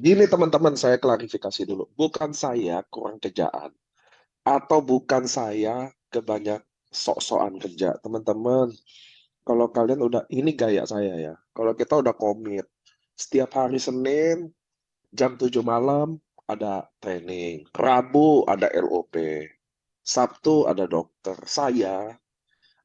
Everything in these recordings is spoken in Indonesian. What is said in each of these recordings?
Gini teman-teman, saya klarifikasi dulu. Bukan saya kurang kerjaan. Atau bukan saya kebanyak sok-sokan kerja. Teman-teman, kalau kalian udah, ini gaya saya ya. Kalau kita udah komit, setiap hari Senin, jam 7 malam, ada training. Rabu ada LOP. Sabtu ada dokter. Saya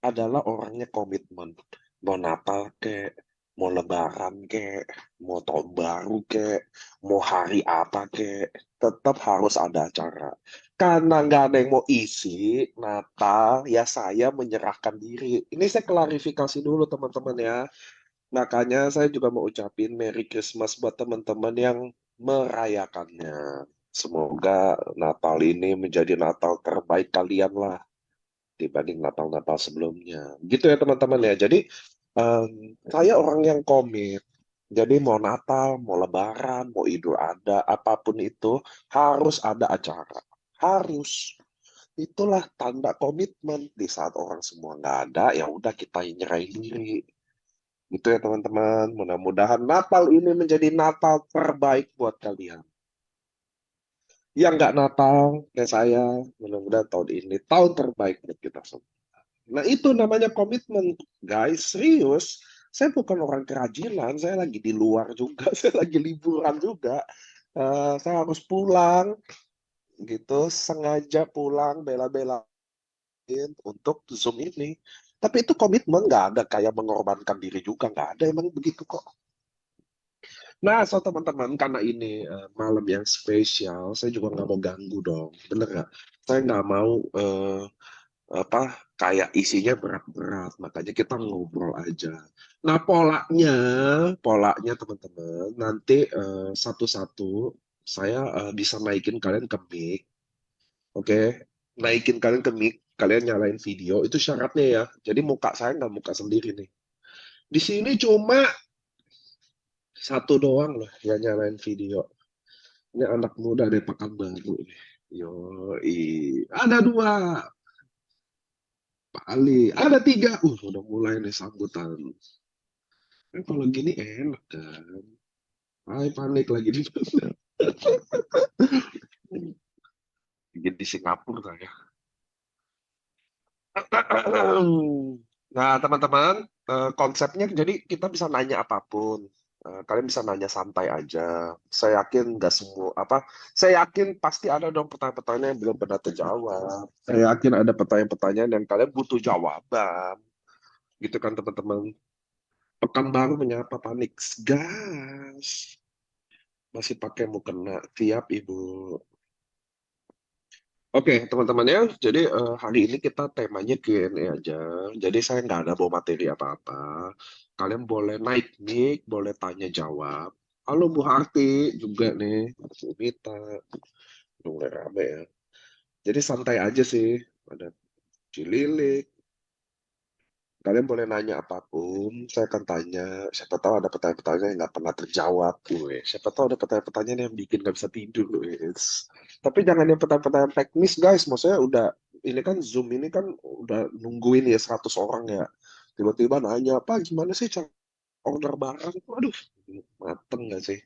adalah orangnya komitmen. Mau Natal kek, mau Lebaran kek, mau tahun baru kek, mau hari apa kek, tetap harus ada acara. Karena nggak ada yang mau isi Natal, ya saya menyerahkan diri. Ini saya klarifikasi dulu teman-teman ya. Makanya saya juga mau ucapin Merry Christmas buat teman-teman yang merayakannya. Semoga Natal ini menjadi Natal terbaik kalian lah dibanding Natal-Natal sebelumnya. Gitu ya teman-teman ya. Jadi saya orang yang komit. Jadi mau Natal, mau Lebaran, mau Idul Adha, apapun itu harus ada acara. Harus. Itulah tanda komitmen. Di saat orang semua nggak ada, ya udah kita nyerahin diri. Gitu ya teman-teman. Mudah-mudahan Natal ini menjadi Natal terbaik buat kalian. Yang nggak Natal, kayak saya, mudah-mudahan tahun ini tahun terbaik buat kita semua. Nah, itu namanya komitmen, guys. Serius. Saya bukan orang kerajinan, saya lagi di luar juga, saya lagi liburan juga. Saya harus pulang, gitu. Sengaja pulang, bela-belain untuk Zoom ini. Tapi itu komitmen, nggak ada kayak mengorbankan diri juga, nggak ada, emang begitu kok. Nah, so teman-teman, karena ini malam yang spesial, saya juga nggak mau ganggu dong, bener nggak? Saya nggak mau apa kayak isinya berat-berat, makanya kita ngobrol aja. Nah, polanya teman-teman, nanti satu-satu saya bisa naikin kalian ke mic, oke? Naikin kalian ke mic, kalian nyalain video, itu syaratnya ya. Jadi muka saya nggak muka sendiri nih. Di sini cuma satu doang loh yang nyalain video. Ini anak muda dari Pekanbaru nih. Yo, ada dua. Pak Ali, ada tiga. Udah mulai nih sambutan. Kan kalau gini enak kan. Hai panik lagi di di Singapura saya. Nah, teman-teman, konsepnya jadi kita bisa nanya apapun. Kalian bisa nanya santai aja. Saya yakin nggak semua apa. Saya yakin pasti ada dong pertanyaan-pertanyaan yang belum pernah terjawab. Saya yakin ada pertanyaan-pertanyaan yang kalian butuh jawaban. Gitu kan teman-teman. Pekan baru menyapa panik. Gas. Masih pakai mukena. Tiap ibu. Oke, teman-teman ya. Jadi hari ini kita temanya Q&A aja. Jadi saya nggak ada bawa materi apa-apa. Kalian boleh naik mic, boleh tanya jawab. Halo Bu Harti juga nih, Bu Mita, udah mulai rame ya. Jadi santai aja sih. Ada Cililik. Kalian boleh nanya apapun, saya akan tanya. Siapa tahu ada pertanyaan-pertanyaan yang nggak pernah terjawab, gue. Siapa tahu ada pertanyaan-pertanyaan yang bikin nggak bisa tidur, wes. Tapi jangan yang pertanyaan-pertanyaan teknis, guys. Maksudnya udah, ini kan Zoom ini kan udah nungguin ya 100 orang ya. Tiba-tiba nanya, apa gimana sih cara order barang? Waduh, mateng nggak sih?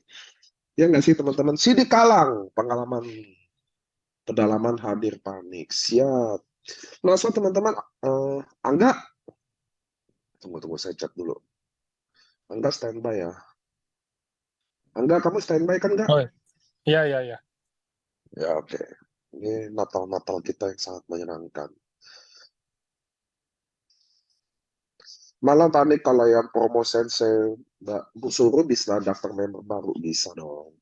Ya nggak sih teman-teman? Sidi Kalang, pengalaman pedalaman hadir panik. Siap. Nah, so teman-teman, Angga, tunggu-tunggu saya chat dulu. Angga standby ya. Angga, kamu standby kan nggak? Oh, iya, iya, iya. Ya, oke. Ini Natal-Natal kita yang sangat menyenangkan. Malah panik kalau yang promo Sensei, Mbak Bu suruh bisa daftar member baru. Bisa dong.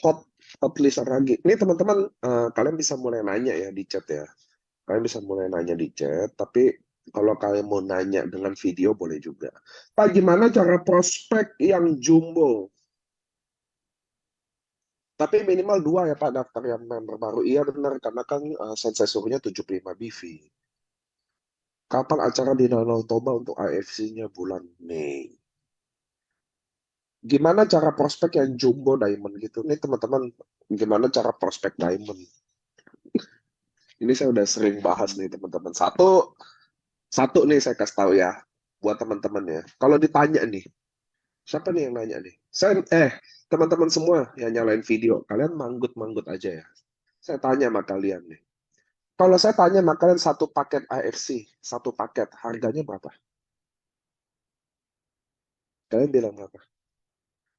Hot, hot list lagi. Ini teman-teman, kalian bisa mulai nanya ya di chat ya. Kalian bisa mulai nanya di chat, tapi kalau kalian mau nanya dengan video boleh juga. Pak, gimana cara prospek yang jumbo? Tapi minimal dua ya Pak daftar yang member baru. Iya benar, karena kan Sensei suruhnya 75 BV. Kapan acara di Danau Toba untuk AFC-nya bulan Mei? Gimana cara prospek yang jumbo diamond gitu? Nih teman-teman, gimana cara prospek diamond? Ini saya udah sering bahas nih teman-teman. Satu nih saya kasih tahu ya buat teman-teman ya. Kalau ditanya nih, Siapa nih yang nanya nih? Teman-teman semua yang nyalain video, kalian manggut-manggut aja ya. Saya tanya sama kalian nih. Kalau saya tanya sama kalian satu paket AFC, satu paket, harganya berapa? Kalian bilang berapa?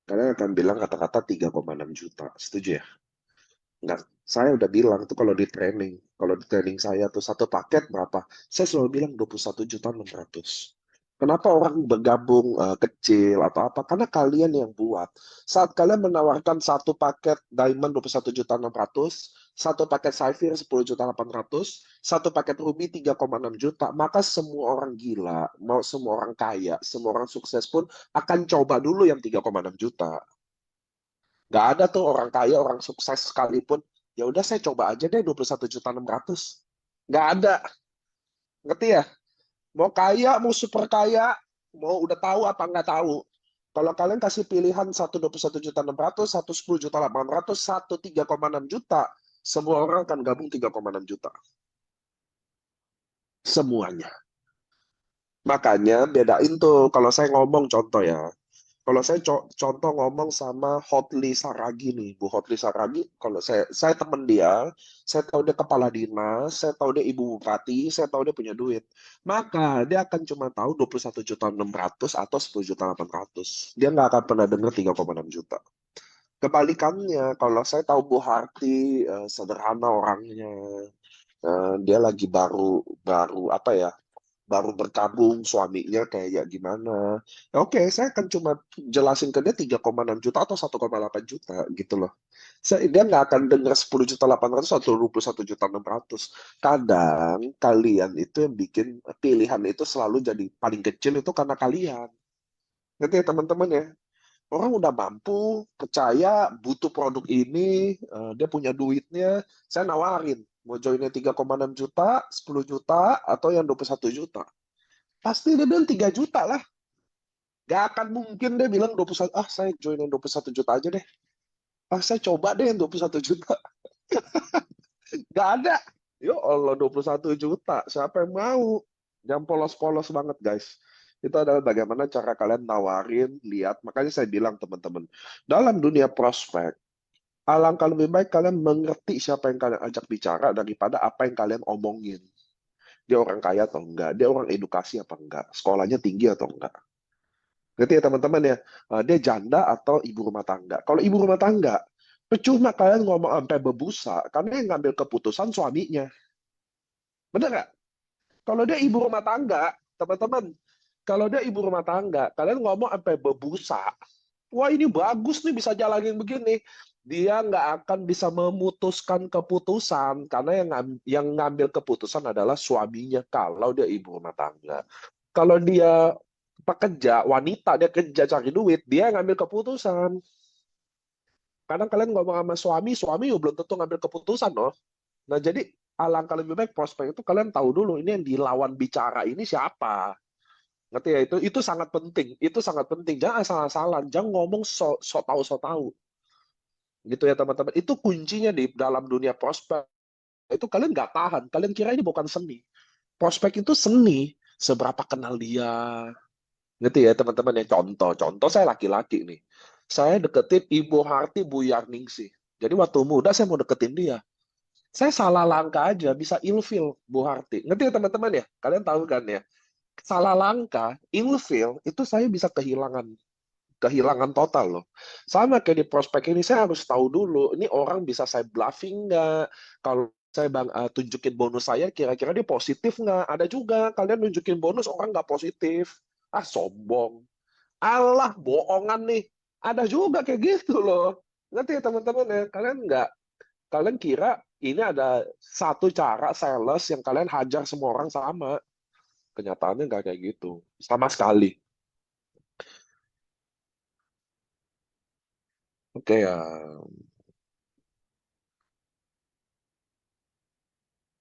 Kalian akan bilang kata-kata 3,6 juta. Setuju ya? Enggak. Saya udah bilang tuh kalau di training. Kalau di training saya tuh satu paket berapa? Saya selalu bilang 21,6 juta. Kenapa orang bergabung kecil atau apa? Karena kalian yang buat. Saat kalian menawarkan satu paket Diamond 21,6 juta, satu paket Sapphire 10,8 juta, satu paket Ruby 3,6 juta, maka semua orang gila, mau semua orang kaya, semua orang sukses pun akan coba dulu yang 3,6 juta. Nggak ada tuh orang kaya, orang sukses sekalipun. Ya udah saya coba aja deh 21,6 juta. Nggak ada. Ngerti ya? Mau kaya, mau super kaya, mau udah tahu apa nggak tahu. Kalau kalian kasih pilihan satu 21,6 juta, satu 10,8 juta, satu 3,6 juta, semua orang akan gabung 3,6 juta. Semuanya. Makanya bedain tuh. Kalau saya ngomong contoh ya. Kalau saya contoh ngomong sama Hotli Saragi nih, Bu Hotli Saragi, kalau saya temen dia, saya tahu dia kepala dinas, saya tahu dia ibu bupati, saya tahu dia punya duit. Maka dia akan cuma tahu 21,6 juta atau 10,8 juta. Dia nggak akan pernah dengar 3,6 juta. Kebalikannya, kalau saya tahu Bu Harti sederhana orangnya, dia lagi baru baru apa ya, baru berkabung, suaminya kayak gimana. Ya, oke, saya akan cuma jelasin ke dia 3,6 juta atau 1,8 juta gitu loh. Dia nggak akan dengar 10,8 juta atau 21,6 juta. Kadang kalian itu yang bikin pilihan itu selalu jadi paling kecil itu karena kalian. Ngerti ya teman-teman ya? Orang udah mampu, percaya, butuh produk ini, dia punya duitnya, saya nawarin. Mau joinnya 3,6 juta, 10 juta, atau yang 21 juta. Pasti dia bilang 3 juta lah. Gak akan mungkin dia bilang 21, saya join yang 21 juta aja deh. Saya coba deh yang 21 juta. Gak ada. Yo Allah 21 juta. Siapa yang mau? Jangan polos-polos banget guys. Itu adalah bagaimana cara kalian nawarin, lihat. Makanya saya bilang teman-teman, dalam dunia prospek, alangkah lebih baik kalian mengerti siapa yang kalian ajak bicara daripada apa yang kalian omongin. Dia orang kaya atau enggak? Dia orang edukasi apa enggak? Sekolahnya tinggi atau enggak? Ngerti ya teman-teman ya? Dia janda atau ibu rumah tangga. Kalau ibu rumah tangga, percuma kalian ngomong sampai berbusa, karena yang ngambil keputusan suaminya. Bener nggak? Kalau dia ibu rumah tangga, teman-teman, kalau dia ibu rumah tangga, kalian ngomong sampai berbusa, wah ini bagus nih bisa jalanin begini. Dia nggak akan bisa memutuskan keputusan, karena yang ngambil keputusan adalah suaminya kalau dia ibu rumah tangga. Kalau dia pekerja, wanita, dia kerja cari duit, dia yang ngambil keputusan. Kadang kalian ngomong sama suami, suami juga belum tentu ngambil keputusan loh. Nah jadi alangkah lebih baik prospek itu kalian tahu dulu ini yang dilawan bicara ini siapa. Ngerti ya? Itu sangat penting. Itu sangat penting. Jangan asal-asalan, jangan ngomong so tahu so tahu. Gitu ya teman-teman. Itu kuncinya di dalam dunia prospek. Itu kalian nggak tahan. Kalian kira ini bukan seni. Prospek itu seni. Seberapa kenal dia. Ngerti ya teman-teman ya. Contoh saya laki-laki nih. Saya deketin Ibu Harti Bu Yarningsih. Jadi waktu muda saya mau deketin dia. Saya salah langkah aja bisa ilfil Bu Harti. Ngerti ya teman-teman ya? Kalian tahu kan ya? Salah langkah, ilfil, itu saya bisa kehilangan kehilangan total loh. Sama kayak di prospek ini, saya harus tahu dulu, ini orang bisa saya bluffing nggak? Kalau saya tunjukin bonus saya, kira-kira dia positif nggak? Ada juga, kalian nunjukin bonus, orang nggak positif. Sombong. Alah, bohongan nih. Ada juga kayak gitu loh. Ngerti ya teman-teman ya? Kalian kira ini ada satu cara sales yang kalian hajar semua orang sama. Kenyataannya nggak kayak gitu. Sama sekali. Oke ya,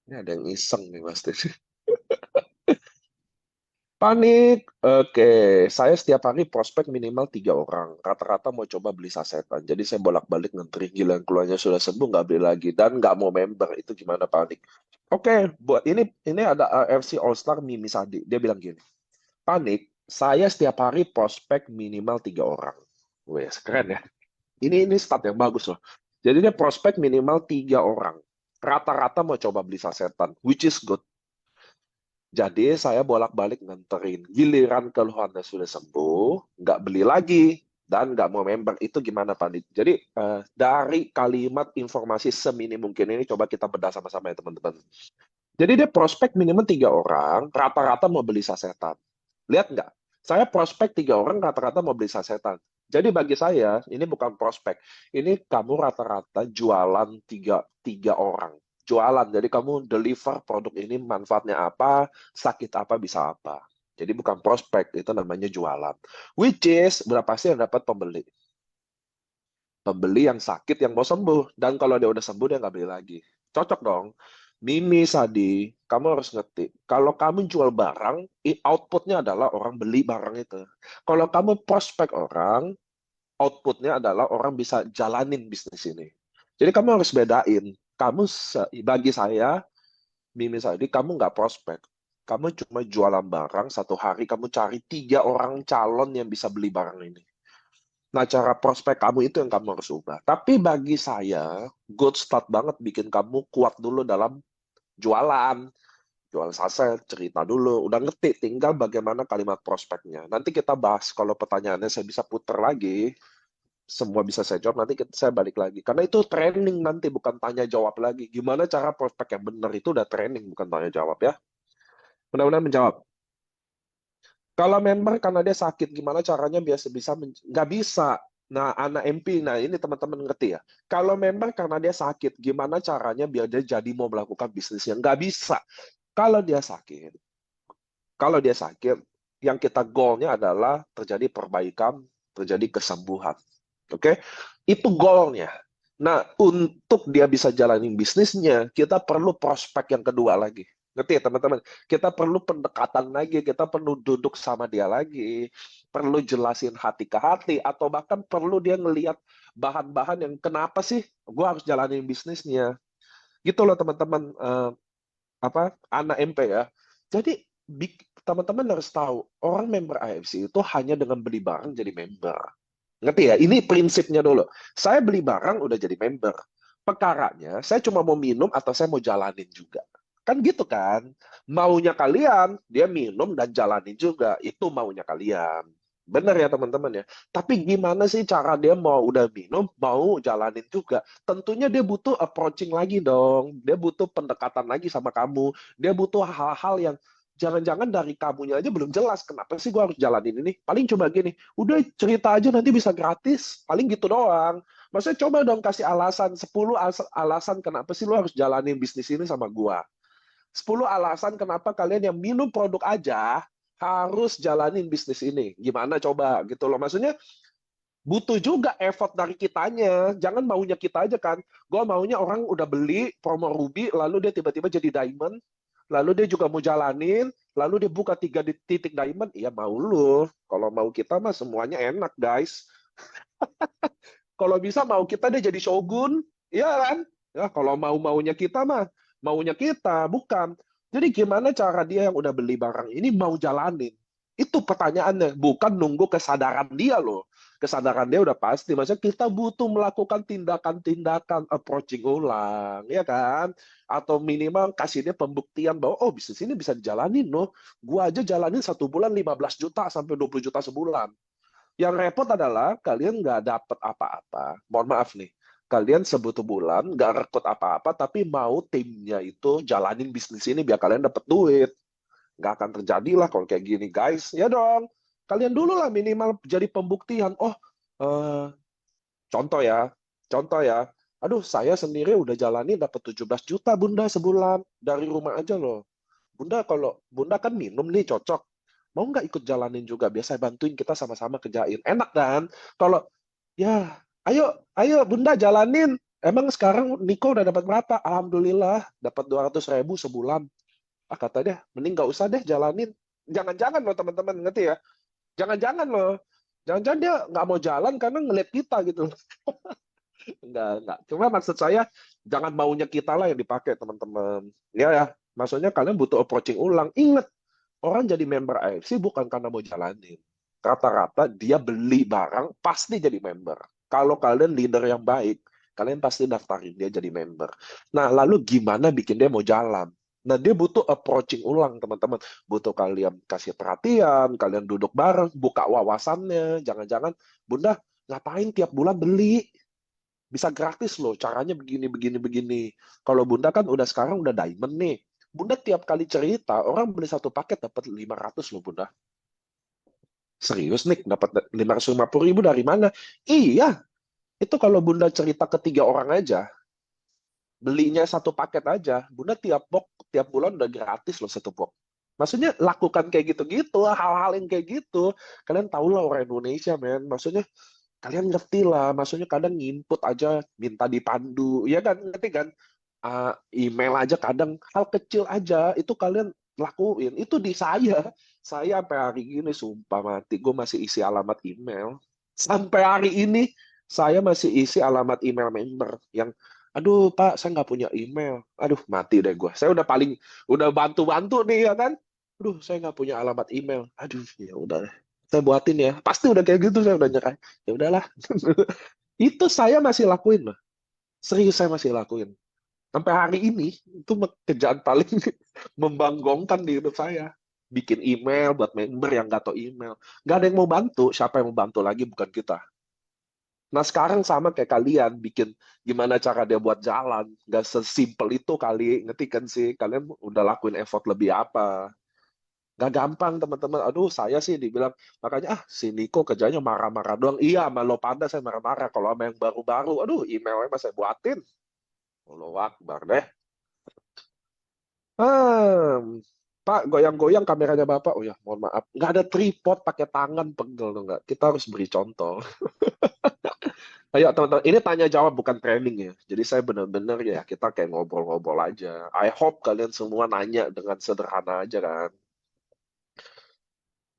ini ada yang iseng nih Mas. Panik. Oke, saya setiap hari prospek minimal 3 orang. Rata-rata mau coba beli sasetan. Jadi saya bolak-balik nganterin gila yang keluarnya sudah sembuh nggak beli lagi dan nggak mau member. Itu gimana panik? Oke, buat ini ada FC All Star Mimi Sadi. Dia bilang gini, panik. Saya setiap hari prospek minimal 3 orang. Wes, keren ya. Ini stat yang bagus loh. Jadi dia prospek minimal 3 orang. Rata-rata mau coba beli sasetan, which is good. Jadi saya bolak-balik nganterin. Giliran keluhannya sudah sembuh, nggak beli lagi dan nggak mau member. Itu gimana Pak Dik? Jadi dari kalimat informasi seminim mungkin ini coba kita bedah sama-sama ya teman-teman. Jadi dia prospek minimum 3 orang, rata-rata mau beli sasetan. Lihat nggak? Saya prospek 3 orang, rata-rata mau beli sasetan. Jadi bagi saya, ini bukan prospek. Ini kamu rata-rata jualan tiga orang. Jualan, jadi kamu deliver produk ini manfaatnya apa, sakit apa, bisa apa. Jadi bukan prospek, itu namanya jualan. Which is, berapa sih yang dapat pembeli? Pembeli yang sakit yang mau sembuh, dan kalau dia udah sembuh dia nggak beli lagi. Cocok dong. Mimi Sadi, kamu harus ngerti kalau kamu jual barang, outputnya adalah orang beli barang itu. Kalau kamu prospek orang, outputnya adalah orang bisa jalanin bisnis ini. Jadi kamu harus bedain. Bagi saya, Mimi Sadi, kamu nggak prospek. Kamu cuma jualan barang, satu hari kamu cari 3 orang calon yang bisa beli barang ini. Nah, cara prospek kamu itu yang kamu harus ubah. Tapi bagi saya, good start banget bikin kamu kuat dulu dalam jualan. Jual saset, cerita dulu. Udah ngerti, tinggal bagaimana kalimat prospeknya. Nanti kita bahas, kalau pertanyaannya saya bisa putar lagi, semua bisa saya jawab, nanti saya balik lagi. Karena itu training nanti, bukan tanya jawab lagi. Gimana cara prospek yang benar itu udah training, bukan tanya jawab ya. Mudah-mudahan menjawab. Kalau member karena dia sakit, gimana caranya biasa bisa nggak bisa. Nah, anak MP, nah ini teman-teman ngerti ya. Kalau member karena dia sakit, gimana caranya biar dia jadi mau melakukan bisnisnya? Nggak bisa. Kalau dia sakit, kalau dia sakit, yang kita goalnya adalah terjadi perbaikan, terjadi kesembuhan. Oke? Itu goalnya. Nah, untuk dia bisa jalanin bisnisnya, kita perlu prospek yang kedua lagi. Ngerti ya teman-teman? Kita perlu pendekatan lagi, kita perlu duduk sama dia lagi, perlu jelasin hati ke hati, atau bahkan perlu dia ngelihat bahan-bahan yang kenapa sih gue harus jalanin bisnisnya. Gitu loh teman-teman, anak MP ya. Jadi teman-teman harus tahu, orang member AFC itu hanya dengan beli barang jadi member. Ngerti ya? Ini prinsipnya dulu. Saya beli barang udah jadi member. Perkaranya, saya cuma mau minum atau saya mau jalanin juga. Kan gitu kan? Maunya kalian, dia minum dan jalanin juga. Itu maunya kalian. Benar ya teman-teman ya. Tapi gimana sih cara dia mau udah minum, mau jalanin juga? Tentunya dia butuh approaching lagi dong. Dia butuh pendekatan lagi sama kamu. Dia butuh hal-hal yang jangan-jangan dari kamunya aja belum jelas. Kenapa sih gue harus jalanin ini? Paling coba gini, udah cerita aja nanti bisa gratis. Paling gitu doang. Maksudnya coba dong kasih alasan, 10 alasan kenapa sih lo harus jalanin bisnis ini sama gua. 10 alasan kenapa kalian yang minum produk aja harus jalanin bisnis ini. Gimana coba gitu loh. Maksudnya butuh juga effort dari kitanya. Jangan maunya kita aja kan. Gua maunya orang udah beli promo Ruby, lalu dia tiba-tiba jadi diamond, lalu dia juga mau jalanin, lalu dia buka 3 titik diamond. Iya mau lu. Kalau mau kita mah semuanya enak guys. Kalau bisa mau kita dia jadi shogun, iya kan? Ya, kalau maunya kita mah, maunya kita, bukan. Jadi gimana cara dia yang udah beli barang ini mau jalanin? Itu pertanyaannya, bukan nunggu kesadaran dia loh. Kesadaran dia udah pasti. Maksudnya kita butuh melakukan tindakan-tindakan approaching ulang, ya kan? Atau minimal kasih dia pembuktian bahwa, oh bisnis ini bisa dijalanin loh. Gua aja jalanin 1 bulan 15 juta sampai 20 juta sebulan. Yang repot adalah kalian nggak dapat apa-apa. Mohon maaf nih, kalian sebutu bulan nggak rekrut apa-apa, tapi mau timnya itu jalanin bisnis ini biar kalian dapat duit. Nggak akan terjadi lah kalau kayak gini, guys. Ya dong, kalian dulu lah minimal jadi pembuktian. Oh, eh, contoh ya, contoh ya. Aduh, saya sendiri udah jalani dapat 17 juta, Bunda, sebulan. Dari rumah aja loh. Bunda, kalau Bunda kan minum nih, cocok. Mau nggak ikut jalanin juga? Biasa bantuin kita sama-sama kerjain. Enak kan? Kalau, ya, ayo, ayo Bunda jalanin. Emang sekarang Niko udah dapat berapa? Alhamdulillah, dapat 200.000 sebulan. Ah, kata dia, mending nggak usah deh jalanin. Jangan-jangan loh teman-teman, ngerti ya? Jangan-jangan loh. Jangan-jangan dia nggak mau jalan karena ngeliat kita gitu. Enggak. Cuma maksud saya, jangan maunya kita lah yang dipakai, teman-teman. Ya, ya. Maksudnya kalian butuh approaching ulang. Ingat, Orang jadi member AFC bukan karena mau jalanin. Rata-rata dia beli barang pasti jadi member. Kalau kalian leader yang baik, kalian pasti daftarin dia jadi member. Nah, lalu gimana bikin dia mau jalan? Nah, dia butuh approaching ulang, teman-teman. Butuh kalian kasih perhatian, kalian duduk bareng, buka wawasannya. Jangan-jangan, Bunda, ngapain tiap bulan beli? Bisa gratis loh, caranya begini, begini, begini. Kalau Bunda kan udah sekarang udah diamond nih. Bunda tiap kali cerita, orang beli satu paket dapat 500 loh Bunda. Serius nih, dapat 550.000 dari mana? Iya, itu kalau Bunda cerita ke 3 orang aja, belinya satu paket aja, Bunda tiap bulan udah gratis loh satu box. Maksudnya lakukan kayak gitu-gitu, hal-hal yang kayak gitu. Kalian tahu lah orang Indonesia, men. Maksudnya kalian ngerti lah, maksudnya kadang nginput aja minta dipandu, ya kan, ngerti kan? Email aja kadang hal kecil aja itu kalian lakuin, itu di saya sampai hari ini sumpah mati gue masih isi alamat email sampai hari ini. Saya masih isi alamat email member yang, aduh Pak saya nggak punya email, aduh mati deh gue, saya udah bantu-bantu nih ya kan, aduh saya nggak punya alamat email, aduh ya udah deh. Saya buatin ya, pasti udah kayak gitu, saya udah nyerah, ya udahlah. Itu saya masih lakuin loh, serius saya masih lakuin sampai hari ini. Itu kerjaan paling membanggongkan di hidup saya, bikin email buat member yang nggak tahu email. Nggak ada yang mau bantu, siapa yang mau bantu lagi bukan kita. Nah sekarang sama kayak kalian bikin gimana cara dia buat jalan, nggak sesimpel itu kali, ngerti kan sih, kalian udah lakuin effort lebih apa. Nggak gampang teman-teman. Aduh saya sih dibilang, makanya si Niko kerjanya marah-marah doang. Iya sama lo pada saya marah-marah. Kalau sama yang baru-baru, aduh emailnya masih saya buatin. Allah Akbar deh. Hmm, Pak, goyang-goyang kameranya Bapak. Oh ya, mohon maaf. Nggak ada tripod, pakai tangan, pegel tuh nggak. Kita harus beri contoh. Ayo teman-teman, ini tanya jawab bukan training ya. Jadi saya benar-benar ya kita kayak ngobrol-ngobrol aja. I hope kalian semua nanya dengan sederhana aja kan.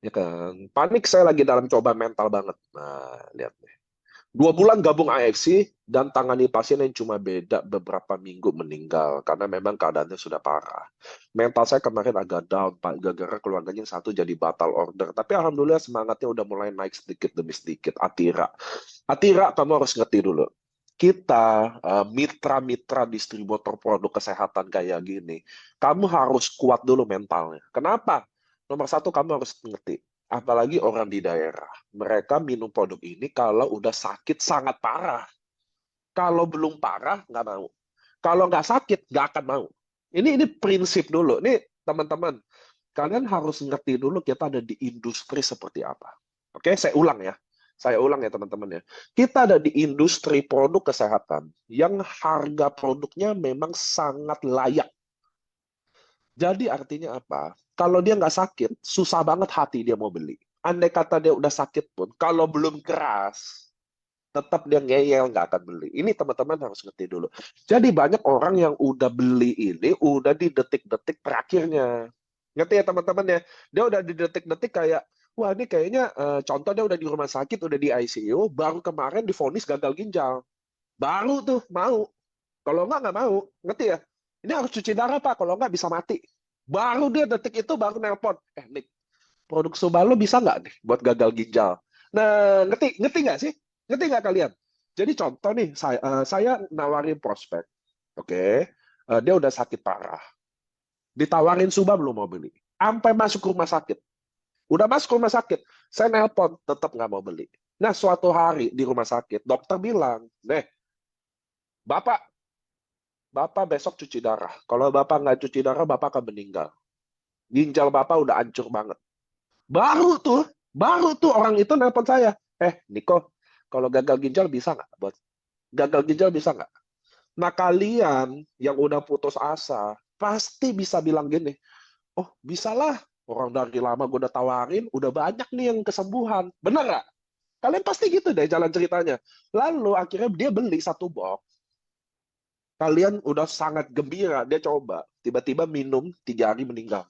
Ya kan. Panik saya lagi dalam coba mental banget. Nah, lihat. 2 bulan gabung AFC dan tangani pasien yang cuma beda beberapa minggu meninggal karena memang keadaannya sudah parah. Mental saya kemarin agak down, Pak, gara-gara keluarganya yang satu jadi batal order. Tapi alhamdulillah semangatnya udah mulai naik sedikit demi sedikit. Atira, Atira, kamu harus ngerti dulu. Kita mitra-mitra distributor produk kesehatan kayak gini, kamu harus kuat dulu mentalnya. Kenapa? Nomor satu, kamu harus ngerti. Apalagi orang di daerah, mereka minum produk ini kalau udah sakit sangat parah. Kalau belum parah, nggak mau. Kalau nggak sakit, nggak akan mau. Ini prinsip dulu. Nih, teman-teman, kalian harus ngerti dulu kita ada di industri seperti apa. Oke, saya ulang ya. Saya ulang ya, teman-teman ya. Kita ada di industri produk kesehatan yang harga produknya memang sangat layak. Jadi artinya apa? Kalau dia nggak sakit, susah banget hati dia mau beli. Andai kata dia udah sakit pun, kalau belum keras, tetap dia ngeyel nggak akan beli. Ini teman-teman harus ngerti dulu. Jadi banyak orang yang udah beli ini, udah di detik-detik terakhirnya. Ngerti ya teman-teman ya? Dia udah di detik-detik kayak, wah ini kayaknya contoh dia udah di rumah sakit, udah di ICU, baru kemarin divonis gagal ginjal. Baru tuh mau. Kalau nggak mau. Ngerti ya? Ini harus cuci darah Pak, kalau nggak bisa mati. Baru dia detik itu baru nelpon. Nik, produk Subalo bisa nggak nih buat gagal ginjal? Nah, ngerti ngerti nggak sih? Ngerti nggak kalian? Jadi contoh nih, saya nawarin prospek, oke? Dia udah sakit parah, ditawarin Suba belum mau beli, sampai masuk rumah sakit. Udah masuk rumah sakit, saya nelpon, tetap nggak mau beli. Nah, suatu hari di rumah sakit, dokter bilang, "Nih, Bapak, Bapak besok cuci darah. Kalau Bapak nggak cuci darah, Bapak akan meninggal. Ginjal Bapak udah hancur banget." Baru tuh orang itu nelpon saya. Niko, kalau gagal ginjal bisa nggak? Buat gagal ginjal bisa nggak? Nah, kalian yang udah putus asa, pasti bisa bilang gini, oh, bisalah. Orang dari lama gue udah tawarin, udah banyak nih yang kesembuhan. Bener nggak? Kalian pasti gitu deh jalan ceritanya. Lalu akhirnya dia beli satu box. Kalian udah sangat gembira, dia coba. Tiba-tiba minum 3 hari meninggal.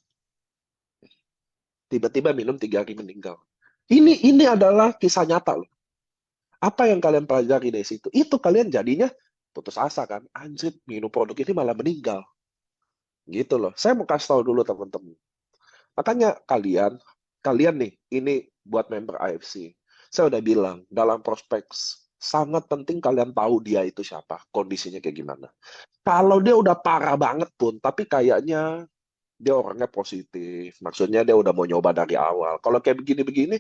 Tiba-tiba minum 3 hari meninggal. Ini adalah kisah nyata loh. Apa yang kalian pelajari dari situ? Itu kalian jadinya putus asa kan? Anjir, minum produk ini malah meninggal. Gitu loh. Saya mau kasih tahu dulu teman-teman. Makanya kalian nih, ini buat member AFC. Saya udah bilang, dalam prospek sangat penting kalian tahu dia itu siapa, kondisinya kayak gimana. Kalau dia udah parah banget pun, tapi kayaknya dia orangnya positif. Maksudnya dia udah mau nyoba dari awal. Kalau kayak begini-begini,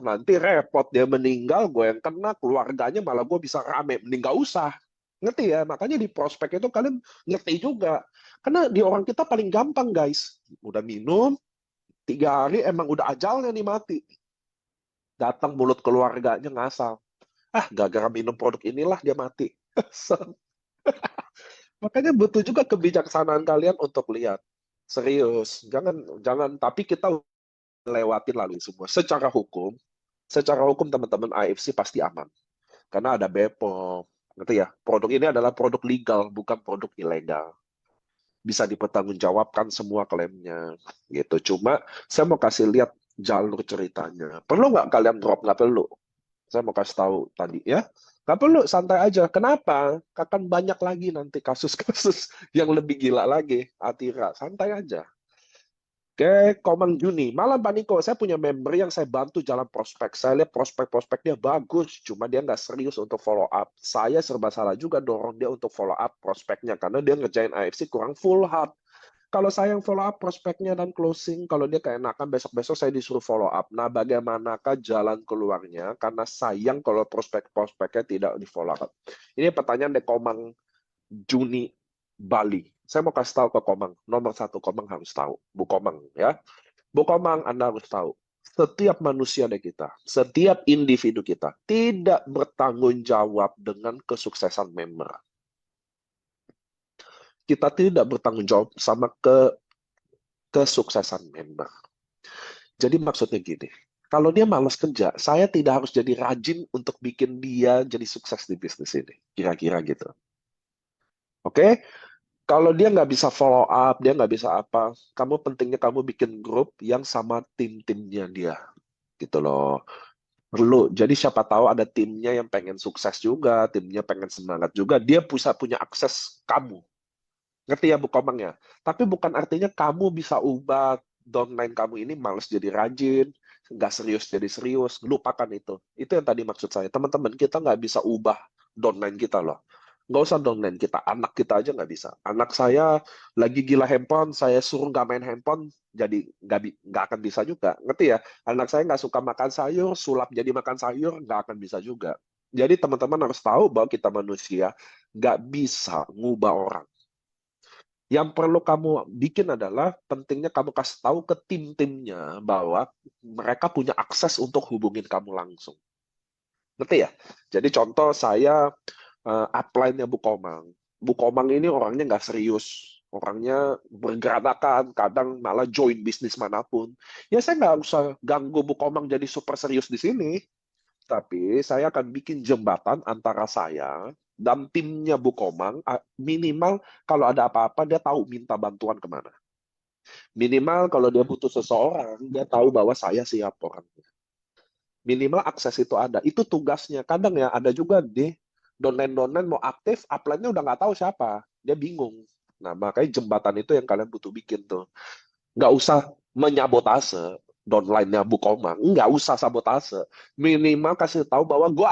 nanti repot dia meninggal, gue yang kena, keluarganya malah gue bisa rame. Mending gak usah. Ngerti ya? Makanya di prospek itu kalian ngerti juga. Karena di orang kita paling gampang, guys. Udah minum, 3 hari emang udah ajalnya nih mati. Datang mulut keluarganya ngasal. Gara-gara minum produk inilah dia mati. Makanya butuh juga kebijaksanaan kalian untuk lihat. Serius. Jangan, jangan. Tapi kita lewatin lalu semua. Secara hukum teman-teman AFC pasti aman. Karena ada BPOM. Ngerti ya? Produk ini adalah produk legal, bukan produk ilegal. Bisa dipertanggungjawabkan semua klaimnya. Gitu. Cuma saya mau kasih lihat jalur ceritanya. Perlu nggak kalian drop? Nggak perlu. Saya mau kasih tahu tadi ya. Nggak perlu, santai aja. Kenapa? Akan banyak lagi nanti kasus-kasus yang lebih gila lagi. Atira, santai aja. Oke, Komang Juni. Malam Pak Niko, saya punya member yang saya bantu jalan prospek. Saya lihat prospek-prospeknya bagus, cuma dia nggak serius untuk follow up. Saya serba salah juga dorong dia untuk follow up prospeknya, karena dia ngerjain AFC kurang full hard. Kalau saya yang follow up prospeknya dan closing, kalau dia keenakan besok-besok saya disuruh follow up. Nah, bagaimanakah jalan keluarnya? Karena sayang kalau prospek-prospeknya tidak di follow up. Ini pertanyaan dari Komang Juni Bali. Saya mau kasih tahu ke Komang. Nomor satu, Komang harus tahu. Bu Komang, ya. Bu Komang, Anda harus tahu. Setiap manusia dari kita, setiap individu kita, tidak bertanggung jawab dengan kesuksesan member. Kita tidak bertanggung jawab sama kesuksesan member. Jadi maksudnya gini, kalau dia malas kerja, saya tidak harus jadi rajin untuk bikin dia jadi sukses di bisnis ini. Kira-kira gitu. Oke? Kalau dia nggak bisa follow up, dia nggak bisa apa, pentingnya kamu bikin grup yang sama tim-timnya dia. Gitu loh. Perlu. Jadi siapa tahu ada timnya yang pengen sukses juga, timnya pengen semangat juga, dia bisa punya akses kamu. Ngerti ya Bu Komang ya? Tapi bukan artinya kamu bisa ubah downline kamu ini males jadi rajin, nggak serius jadi serius. Lupakan itu. Itu yang tadi maksud saya. Teman-teman, kita nggak bisa ubah downline kita loh. Nggak usah downline kita. Anak kita aja nggak bisa. Anak saya lagi gila handphone, saya suruh nggak main handphone, jadi nggak akan bisa juga. Ngerti ya? Anak saya nggak suka makan sayur, sulap jadi makan sayur, nggak akan bisa juga. Jadi teman-teman harus tahu bahwa kita manusia nggak bisa ngubah orang. Yang perlu kamu bikin adalah pentingnya kamu kasih tahu ke tim-timnya bahwa mereka punya akses untuk hubungin kamu langsung. Ngerti ya? Jadi contoh saya upline-nya Bu Komang. Bu Komang ini orangnya nggak serius. Orangnya bergeradakan, kadang malah join bisnis manapun. Ya saya nggak usah ganggu Bu Komang jadi super serius di sini. Tapi saya akan bikin jembatan antara saya dan timnya Bu Komang, minimal kalau ada apa-apa dia tahu minta bantuan kemana. Minimal kalau dia butuh seseorang, dia tahu bahwa saya siap orangnya. Minimal akses itu ada. Itu tugasnya. Kadang ya ada juga di donen-donen mau aktif, upline-nya udah nggak tahu siapa. Dia bingung. Nah, makanya jembatan itu yang kalian butuh bikin tuh. Nggak usah menyabotase downline-nya Bu Komang. Nggak usah sabotase. Minimal kasih tahu bahwa gue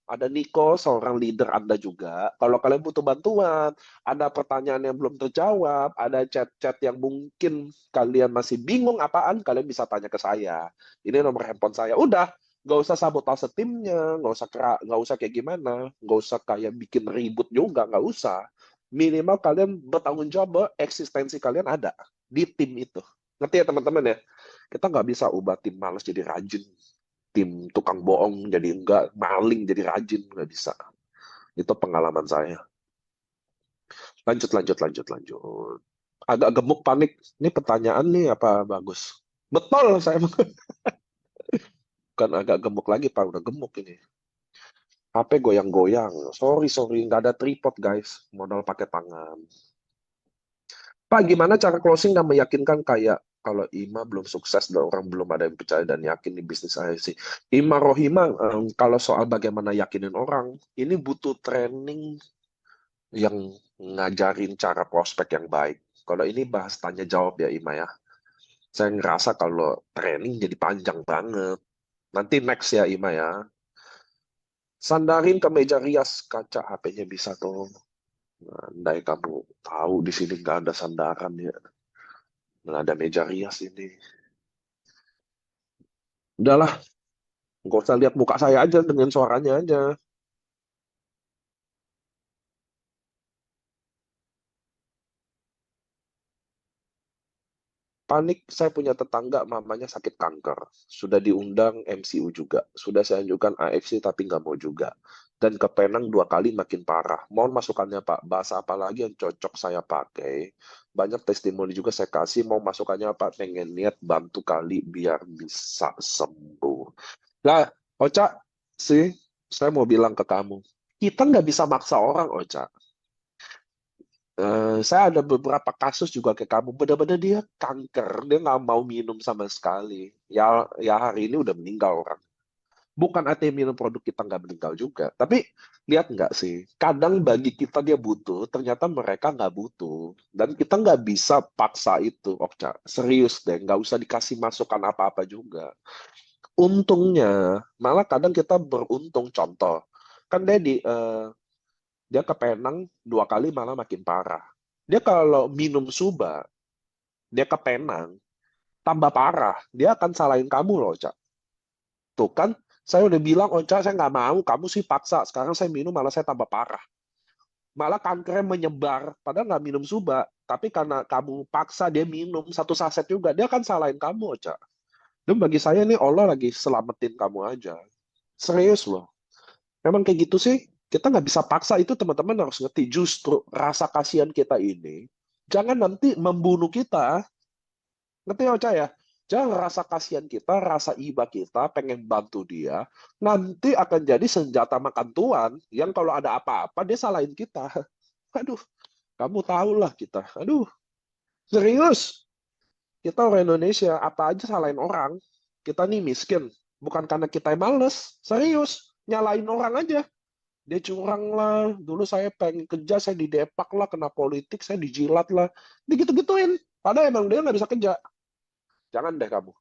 ada Nico, seorang leader Anda juga. Kalau kalian butuh bantuan, ada pertanyaan yang belum terjawab, ada chat-chat yang mungkin kalian masih bingung apaan, kalian bisa tanya ke saya. Ini nomor handphone saya. Udah, nggak usah sabotase timnya, nggak usah kayak gimana, nggak usah kayak bikin ribut juga, nggak usah. Minimal kalian bertanggung jawab bahwa eksistensi kalian ada di tim itu. Ngerti ya teman-teman ya? Kita nggak bisa ubah tim malas jadi rajin, tim tukang bohong jadi enggak, maling jadi rajin, nggak bisa. Itu pengalaman saya. Lanjut, lanjut, lanjut, lanjut. Agak gemuk panik. Ini pertanyaan nih apa bagus? Betul, saya bukan agak gemuk lagi, Pak. Udah gemuk ini. HP goyang-goyang. Sorry, sorry. Nggak ada tripod, guys. Modal pakai tangan. Pak, gimana cara closing dan meyakinkan kayak kalau Ima belum sukses dan orang belum ada yang percaya dan yakin di bisnis saya sih. Ima Rohima, kalau soal bagaimana yakinin orang, ini butuh training yang ngajarin cara prospek yang baik. Kalau ini bahas tanya jawab ya Ima ya. Saya ngerasa kalau training jadi panjang banget. Nanti next ya Ima ya. Sandarin ke meja rias kaca HP-nya bisa tuh. Nah, andai kamu tahu di sini nggak ada sandaran ya, nggak ada meja rias ini. Udahlah, nggak usah lihat muka saya aja dengan suaranya aja. Panik, saya punya tetangga mamanya sakit kanker. Sudah diundang MCU juga. Sudah saya ajukan AFC tapi nggak mau juga. Dan ke Penang 2 kali makin parah. Mohon masukannya Pak, bahasa apa lagi yang cocok saya pakai? Banyak testimoni juga saya kasih. Mau masukannya Pak, pengen niat bantu kali biar bisa sembuh. Nah, Ocha, sih, saya mau bilang ke kamu. Kita nggak bisa maksa orang, Ocha. Saya ada beberapa kasus juga ke kamu, benar-benar dia kanker, dia nggak mau minum sama sekali. Ya, ya hari ini udah meninggal orang. Bukan artinya minum produk kita nggak meninggal juga, tapi lihat nggak sih, kadang bagi kita dia butuh, ternyata mereka nggak butuh, dan kita nggak bisa paksa itu, Okca. Serius deh, nggak usah dikasih masukan apa-apa juga. Untungnya, malah kadang kita beruntung. Contoh, kan Dedi, dia ke Penang 2 kali malah makin parah. Dia kalau minum Suba, dia ke Penang, tambah parah. Dia akan salahin kamu loh, Cak. Tuh kan, saya udah bilang, oh Cak, saya nggak mau, kamu sih paksa. Sekarang saya minum, malah saya tambah parah. Malah kankernya menyebar, padahal nggak minum Suba. Tapi karena kamu paksa dia minum 1 saset juga, dia akan salahin kamu, Cak. Dan bagi saya nih, Allah lagi selamatin kamu aja. Serius loh. Memang kayak gitu sih, kita nggak bisa paksa itu, teman-teman harus ngerti. Justru rasa kasihan kita ini, jangan nanti membunuh kita. Ngerti nggak Ocha ya? Jangan rasa kasihan kita, rasa iba kita, pengen bantu dia, nanti akan jadi senjata makan tuan, yang kalau ada apa-apa, dia salahin kita. Aduh, kamu tahu lah kita. Aduh, serius. Kita orang Indonesia, apa aja salahin orang. Kita nih miskin. Bukan karena kita yang males. Serius. Nyalain orang aja. Dia curang lah, dulu saya pengen kerja, saya didepak lah, kena politik, saya dijilat lah, digitu-gituin. Padahal emang dia nggak bisa kerja. Jangan deh kamu.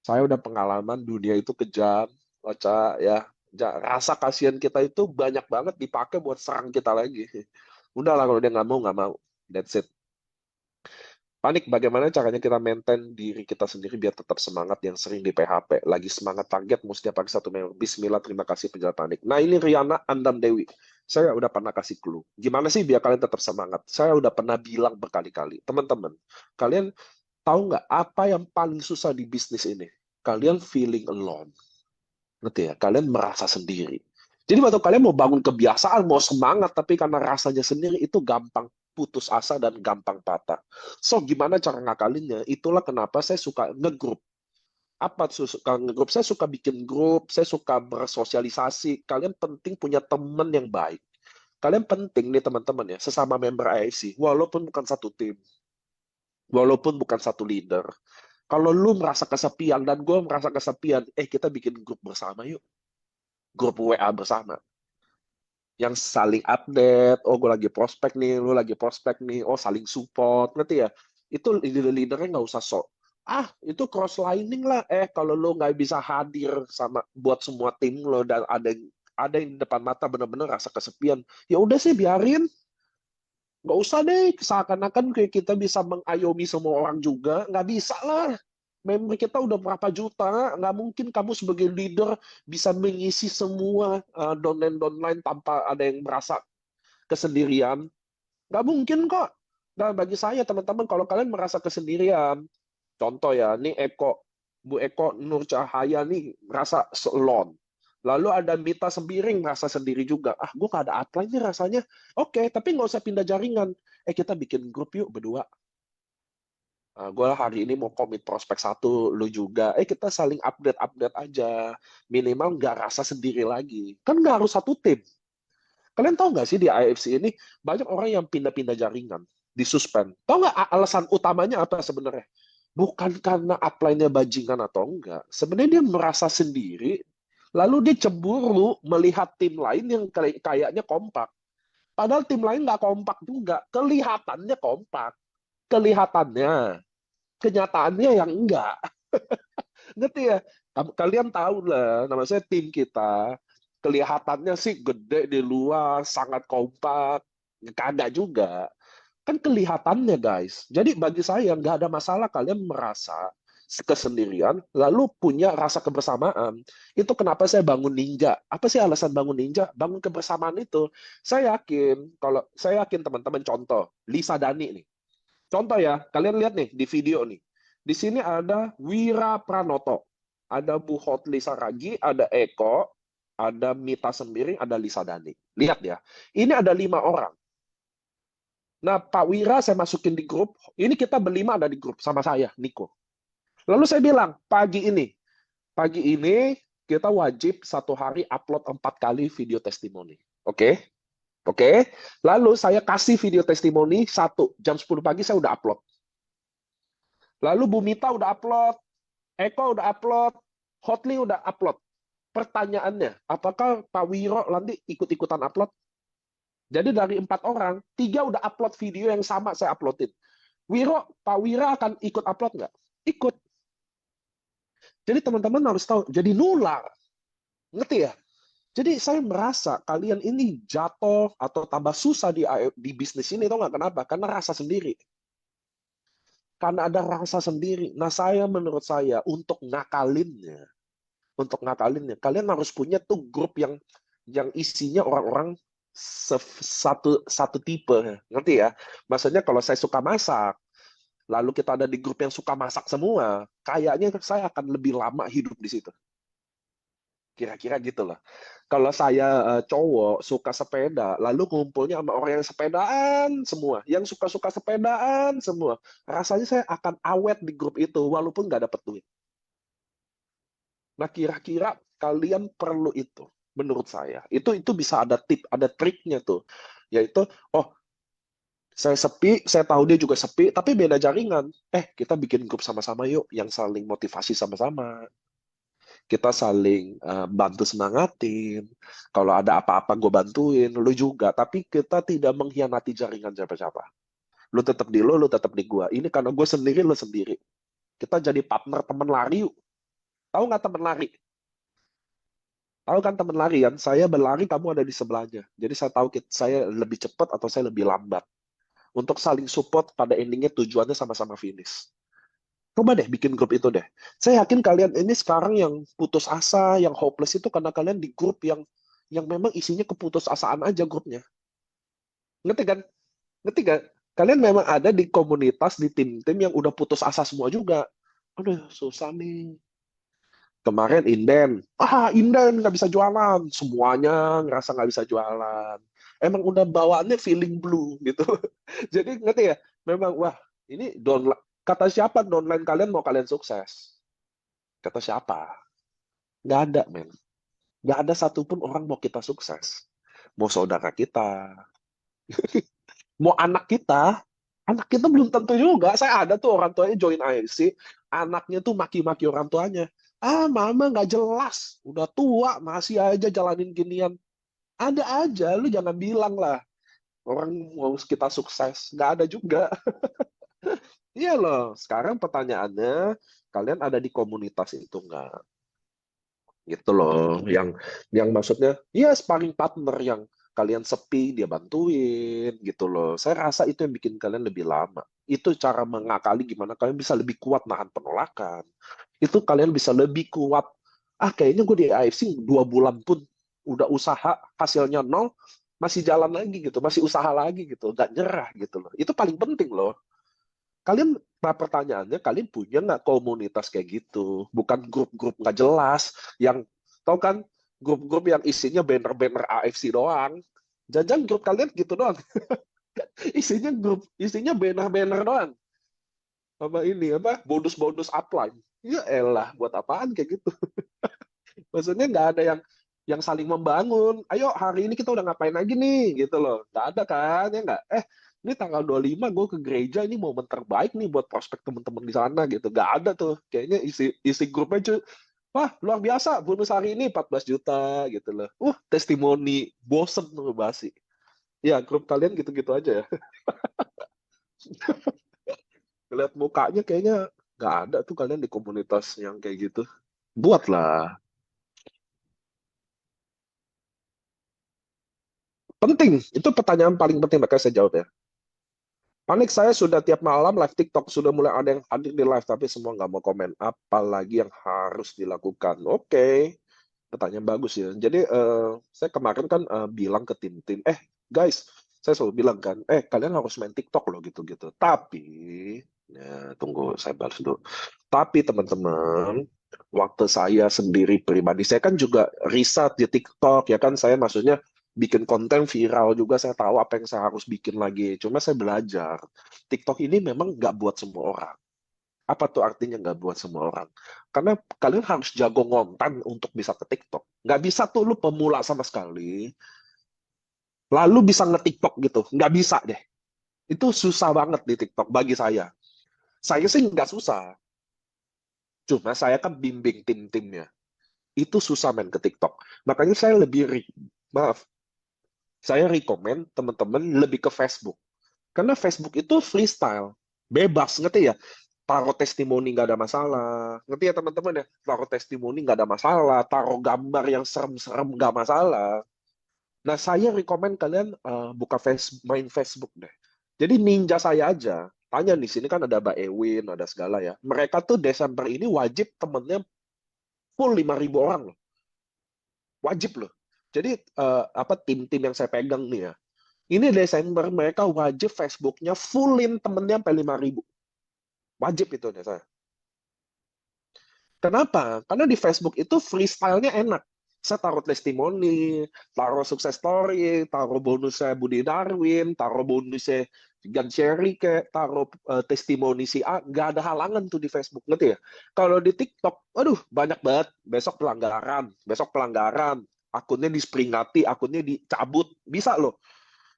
Saya udah pengalaman dunia itu kejam, Ocha ya. Rasa kasihan kita itu banyak banget dipakai buat serang kita lagi. Udahlah kalau dia nggak mau, nggak mau. That's it. Panik, bagaimana caranya kita maintain diri kita sendiri biar tetap semangat yang sering di PHP. Lagi semangat target, mesti pakai 1 minggu. Bismillah, terima kasih penjelasan Panik. Nah ini Riana Andam Dewi. Saya udah pernah kasih clue. Gimana sih biar kalian tetap semangat? Saya udah pernah bilang berkali-kali. Teman-teman, kalian tahu nggak apa yang paling susah di bisnis ini? Kalian feeling alone. Ngerti ya? Kalian merasa sendiri. Jadi waktu kalian mau bangun kebiasaan, mau semangat, tapi karena rasanya sendiri itu gampang putus asa dan gampang patah. So, gimana cara ngakalinnya? Itulah kenapa saya suka ngegrup. Apa suka ngegrup? Saya suka bikin grup, saya suka bersosialisasi. Kalian penting punya teman yang baik. Kalian penting nih teman-teman ya, sesama member IFC, walaupun bukan satu tim, walaupun bukan satu leader. Kalau lu merasa kesepian dan gue merasa kesepian, kita bikin grup bersama yuk. Grup WA bersama yang saling update. Oh, gue lagi prospek nih, lu lagi prospek nih. Oh, saling support, ngerti ya? Itu leader-leadernya nggak usah sok. Ah, itu cross lining lah. Kalau lu nggak bisa hadir sama buat semua tim lo dan ada yang di depan mata bener-bener rasa kesepian, ya udah sih biarin. Nggak usah deh, seakan-akan kayak kita bisa mengayomi semua orang juga. Nggak bisa lah. Member kita udah berapa juta, nggak mungkin kamu sebagai leader bisa mengisi semua downline-downline tanpa ada yang merasa kesendirian. Nggak mungkin kok. Nah, bagi saya, teman-teman, kalau kalian merasa kesendirian, contoh ya, nih Bu Eko Nur Cahaya nih merasa alone. Lalu ada Mita Sembiring merasa sendiri juga. Ah, gue gak ada upline nih rasanya. Oke, tapi nggak usah pindah jaringan. Kita bikin grup yuk berdua. Gue hari ini mau komit prospek satu, lu juga. Kita saling update-update aja. Minimal nggak rasa sendiri lagi. Kan nggak harus satu tim. Kalian tahu nggak sih di IFC ini banyak orang yang pindah-pindah jaringan, disuspend. Tahu nggak alasan utamanya apa sebenarnya? Bukan karena upline-nya bajingan atau enggak. Sebenarnya dia merasa sendiri, lalu dia cemburu melihat tim lain yang kayaknya kompak. Padahal tim lain nggak kompak juga. Kelihatannya kompak. Kelihatannya. kenyataannya yang enggak. Ngerti ya? Kalian tahu lah, nama saya tim kita, kelihatannya sih gede di luar, sangat kompak, kagak juga. Kan kelihatannya guys. Jadi bagi saya nggak ada masalah kalian merasa kesendirian, lalu punya rasa kebersamaan. Itu kenapa saya bangun Ninja. Apa sih alasan bangun Ninja? Bangun kebersamaan itu. Saya yakin teman-teman contoh, Lisa Dani nih. Contoh ya, kalian lihat nih di video nih. Di sini ada Wira Pranoto, ada Bu Hotli Saragi, ada Eko, ada Mita Sembiring, ada Lisa Dani. Lihat ya, ini ada 5 orang. Nah, Pak Wira saya masukin di grup. Ini kita berlima ada di grup sama saya, Niko. Lalu saya bilang, pagi ini kita wajib 1 hari upload 4 kali video testimoni. Oke? Oke? Lalu saya kasih video testimoni 1 jam 10 pagi saya udah upload. Lalu Bu Mita udah upload, Eko udah upload, Hotli udah upload. Pertanyaannya, apakah Pak Wiro nanti ikut-ikutan upload? Jadi dari 4 orang, 3 udah upload video yang sama saya uploadin. Pak Wira akan ikut upload nggak? Ikut. Jadi teman-teman harus tahu, jadi nular. Ngerti ya? Jadi saya merasa kalian ini jatuh atau tambah susah di bisnis ini, tau nggak kenapa? Karena rasa sendiri. Karena ada rasa sendiri. Nah, menurut saya, untuk ngakalinnya, kalian harus punya tuh grup yang isinya orang-orang satu tipe. Ngerti ya? Maksudnya kalau saya suka masak, lalu kita ada di grup yang suka masak semua, kayaknya saya akan lebih lama hidup di situ. Kira-kira gitu lah. Kalau saya cowok suka sepeda, lalu kumpulnya sama orang yang sepedaan semua, yang suka-suka sepedaan semua, rasanya saya akan awet di grup itu walaupun nggak dapet duit. Nah, kira-kira kalian perlu itu, menurut saya. Itu bisa ada tip, ada triknya tuh, yaitu, oh, saya sepi, saya tahu dia juga sepi, tapi beda jaringan. Kita bikin grup sama-sama yuk, yang saling motivasi sama-sama. Kita saling bantu semangatin. Kalau ada apa-apa gue bantuin, lu juga. Tapi kita tidak mengkhianati jaringan siapa-siapa. Lu tetap di lu tetap di gue. Ini karena gue sendiri, lu sendiri. Kita jadi partner teman lari yuk. Tahu nggak teman lari? Tahu kan teman lari kan? Saya berlari, kamu ada di sebelahnya. Jadi saya tahu saya lebih cepat atau saya lebih lambat. Untuk saling support pada endingnya tujuannya sama-sama finish. Coba deh bikin grup itu deh. Saya yakin kalian ini sekarang yang putus asa, yang hopeless itu karena kalian di grup yang memang isinya keputusasaan aja grupnya. Ngerti kan? Ngerti kan? Kalian memang ada di komunitas, di tim-tim yang udah putus asa semua juga. Aduh, susah nih. Kemarin Inden nggak bisa jualan. Semuanya ngerasa nggak bisa jualan. Emang udah bawaannya feeling blue gitu. Jadi ngerti ya? Memang, wah, ini kata siapa downline kalian mau kalian sukses? Kata siapa? Nggak ada, men. Nggak ada satupun orang mau kita sukses. Mau saudara kita, mau anak kita belum tentu juga. Saya ada tuh orang tuanya join IFC, anaknya tuh maki-maki orang tuanya. Mama nggak jelas, udah tua masih aja jalanin ginian. Ada aja, lu jangan bilang lah orang mau kita sukses. Nggak ada juga. Iya loh, sekarang pertanyaannya, kalian ada di komunitas itu nggak? Gitu loh, yang maksudnya, ya sparring partner yang kalian sepi, dia bantuin, gitu loh. Saya rasa itu yang bikin kalian lebih lama. Itu cara mengakali gimana kalian bisa lebih kuat nahan penolakan. Itu kalian bisa lebih kuat. Kayaknya gue di AFC 2 bulan pun udah usaha, hasilnya nol, masih jalan lagi gitu, masih usaha lagi gitu, nggak nyerah gitu loh. Itu paling penting loh. Pertanyaannya, kalian punya nggak komunitas kayak gitu? Bukan grup-grup nggak jelas, yang tau kan grup-grup yang isinya banner-banner AFC doang. Jangan grup kalian gitu doang. Isinya banner-banner doang. Sama ini apa bonus-bonus upline. Ya elah, buat apaan kayak gitu? Maksudnya nggak ada yang saling membangun. Ayo hari ini kita udah ngapain lagi nih gitu loh. Nggak ada kan, ya nggak? Ini tanggal 25 gue ke gereja, ini momen terbaik nih buat prospek teman-teman di sana gitu. Nggak ada tuh. Kayaknya isi grupnya wah luar biasa, bonus hari ini 14 juta gitu loh. Testimoni, bosen tuh basi. Ya, grup kalian gitu-gitu aja ya. Lihat mukanya kayaknya nggak ada tuh kalian di komunitas yang kayak gitu. Buatlah. Penting. Itu pertanyaan paling penting, makanya saya jawab ya. Panik saya sudah tiap malam live TikTok. Sudah mulai ada yang hadir di live, tapi semua nggak mau komen. Apalagi yang harus dilakukan. Oke. Pertanyaan bagus ya. Jadi saya kemarin kan bilang ke tim-tim, guys, saya selalu bilang kan, kalian harus main TikTok loh gitu-gitu. Tapi, ya tunggu saya balas dulu. Tapi teman-teman, waktu saya sendiri pribadi, saya kan juga riset di TikTok ya kan, saya maksudnya bikin konten viral juga, saya tahu apa yang saya harus bikin lagi. Cuma saya belajar, TikTok ini memang nggak buat semua orang. Apa tuh artinya nggak buat semua orang? Karena kalian harus jago ngonten untuk bisa ke TikTok. Nggak bisa tuh lu pemula sama sekali, lalu bisa nge-TikTok gitu. Nggak bisa deh. Itu susah banget di TikTok bagi saya. Saya sih nggak susah. Cuma saya kan bimbing tim-timnya. Itu susah main ke TikTok. Makanya saya maaf, saya rekomen teman-teman lebih ke Facebook. Karena Facebook itu freestyle. Bebas, ngerti ya? Taruh testimoni nggak ada masalah. Ngerti ya teman-teman ya? Taruh testimoni nggak ada masalah. Taruh gambar yang serem-serem nggak masalah. Nah, saya rekomen kalian buka main Facebook deh. Jadi ninja saya aja. Tanya di sini kan ada Mbak Ewin, ada segala ya. Mereka tuh Desember ini wajib temennya full 5.000 orang loh. Wajib loh. Jadi apa tim-tim yang saya pegang nih ya. Ini Desember mereka wajib Facebooknya fullin temennya sampai 5.000. Wajib itu deh saya. Kenapa? Karena di Facebook itu freestyle-nya enak. Saya taruh testimoni, taruh sukses story, taruh bonusnya Budi Darwin, taruh bonusnya Gan Cherry, kayak taruh testimoni si A, nggak ada halangan tuh di Facebook, ngerti ya? Kalau di TikTok, aduh banyak banget. Besok pelanggaran, akunnya disperingati, akunnya dicabut, bisa loh.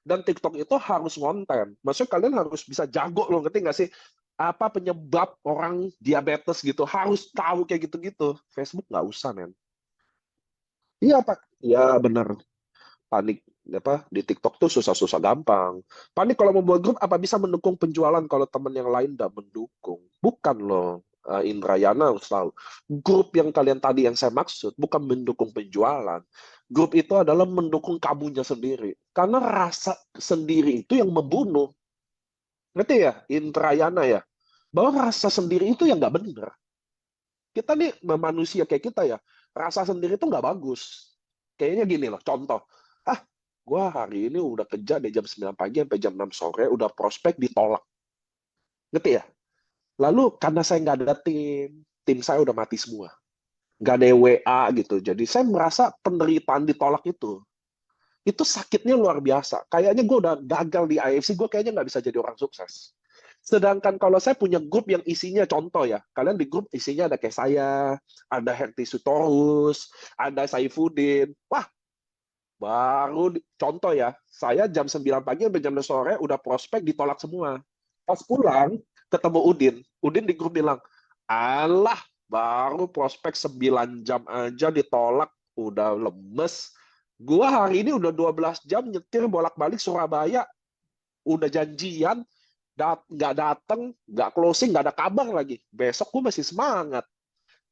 Dan TikTok itu harus konten. Maksudnya kalian harus bisa jago loh, ngerti nggak sih? Apa penyebab orang diabetes gitu, harus tahu kayak gitu-gitu. Facebook nggak usah, men. Iya, Pak. Iya, bener. Panik apa di TikTok tuh susah-susah gampang. Panik kalau membuat grup apa bisa mendukung penjualan kalau teman yang lain tidak mendukung? Bukan loh. Indrayana harus tahu. Grup yang kalian tadi yang saya maksud bukan mendukung penjualan. Grup itu adalah mendukung kamunya sendiri. Karena rasa sendiri itu yang membunuh. Ngerti ya, Indrayana ya? Bahwa rasa sendiri itu yang nggak benar. Kita nih manusia kayak kita ya, rasa sendiri itu nggak bagus. Kayaknya gini loh, contoh. Ah, gua hari ini udah kerja dari jam 9 pagi sampai jam 6 sore, udah prospek ditolak. Ngerti ya? Lalu karena saya nggak ada tim saya udah mati semua. Nggak ada WA gitu. Jadi saya merasa penderitaan ditolak itu sakitnya luar biasa. Kayaknya gue udah gagal di IFC, gue kayaknya nggak bisa jadi orang sukses. Sedangkan kalau saya punya grup yang isinya contoh ya, kalian di grup isinya ada kayak saya, ada Herti Sutorus, ada Saifuddin. Wah, contoh ya, saya jam 9 pagi sampai jam 2 sore udah prospek ditolak semua. Pas pulang, ketemu Udin. Udin di grup bilang, alah, baru prospek 9 jam aja ditolak, udah lemes. Gua hari ini udah 12 jam nyetir bolak-balik Surabaya, udah janjian, nggak datang, nggak closing, nggak ada kabar lagi. Besok gue masih semangat.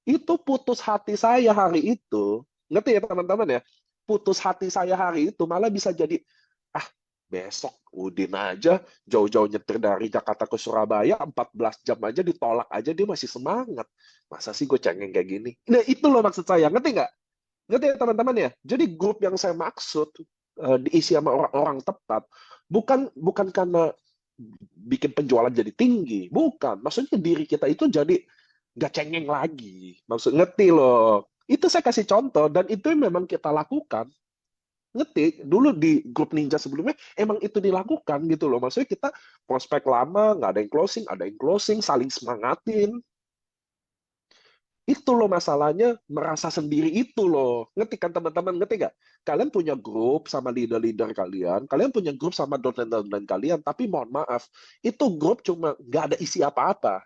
Itu putus hati saya hari itu. Ngerti ya teman-teman ya? Putus hati saya hari itu malah bisa jadi, ah besok Udin aja jauh-jauh nyetir dari Jakarta ke Surabaya 14 jam aja ditolak aja dia masih semangat. Masa sih gue cengeng kayak gini? Nah itu loh maksud saya. Ngerti nggak? Ngerti ya teman-teman ya? Jadi grup yang saya maksud diisi sama orang-orang tepat bukan bukan karena bikin penjualan jadi tinggi, bukan. Maksudnya diri kita itu jadi nggak cengeng lagi. Maksud ngerti loh. Itu saya kasih contoh dan itu yang memang kita lakukan. Ngerti dulu di grup ninja sebelumnya emang itu dilakukan gitu loh. Maksudnya kita prospek lama nggak ada yang closing, saling semangatin. Itu loh masalahnya, merasa sendiri itu loh. Ngerti kan teman-teman, ngerti nggak? Kalian punya grup sama leader-leader kalian punya grup sama downline-downline kalian, tapi mohon maaf, itu grup cuma nggak ada isi apa-apa.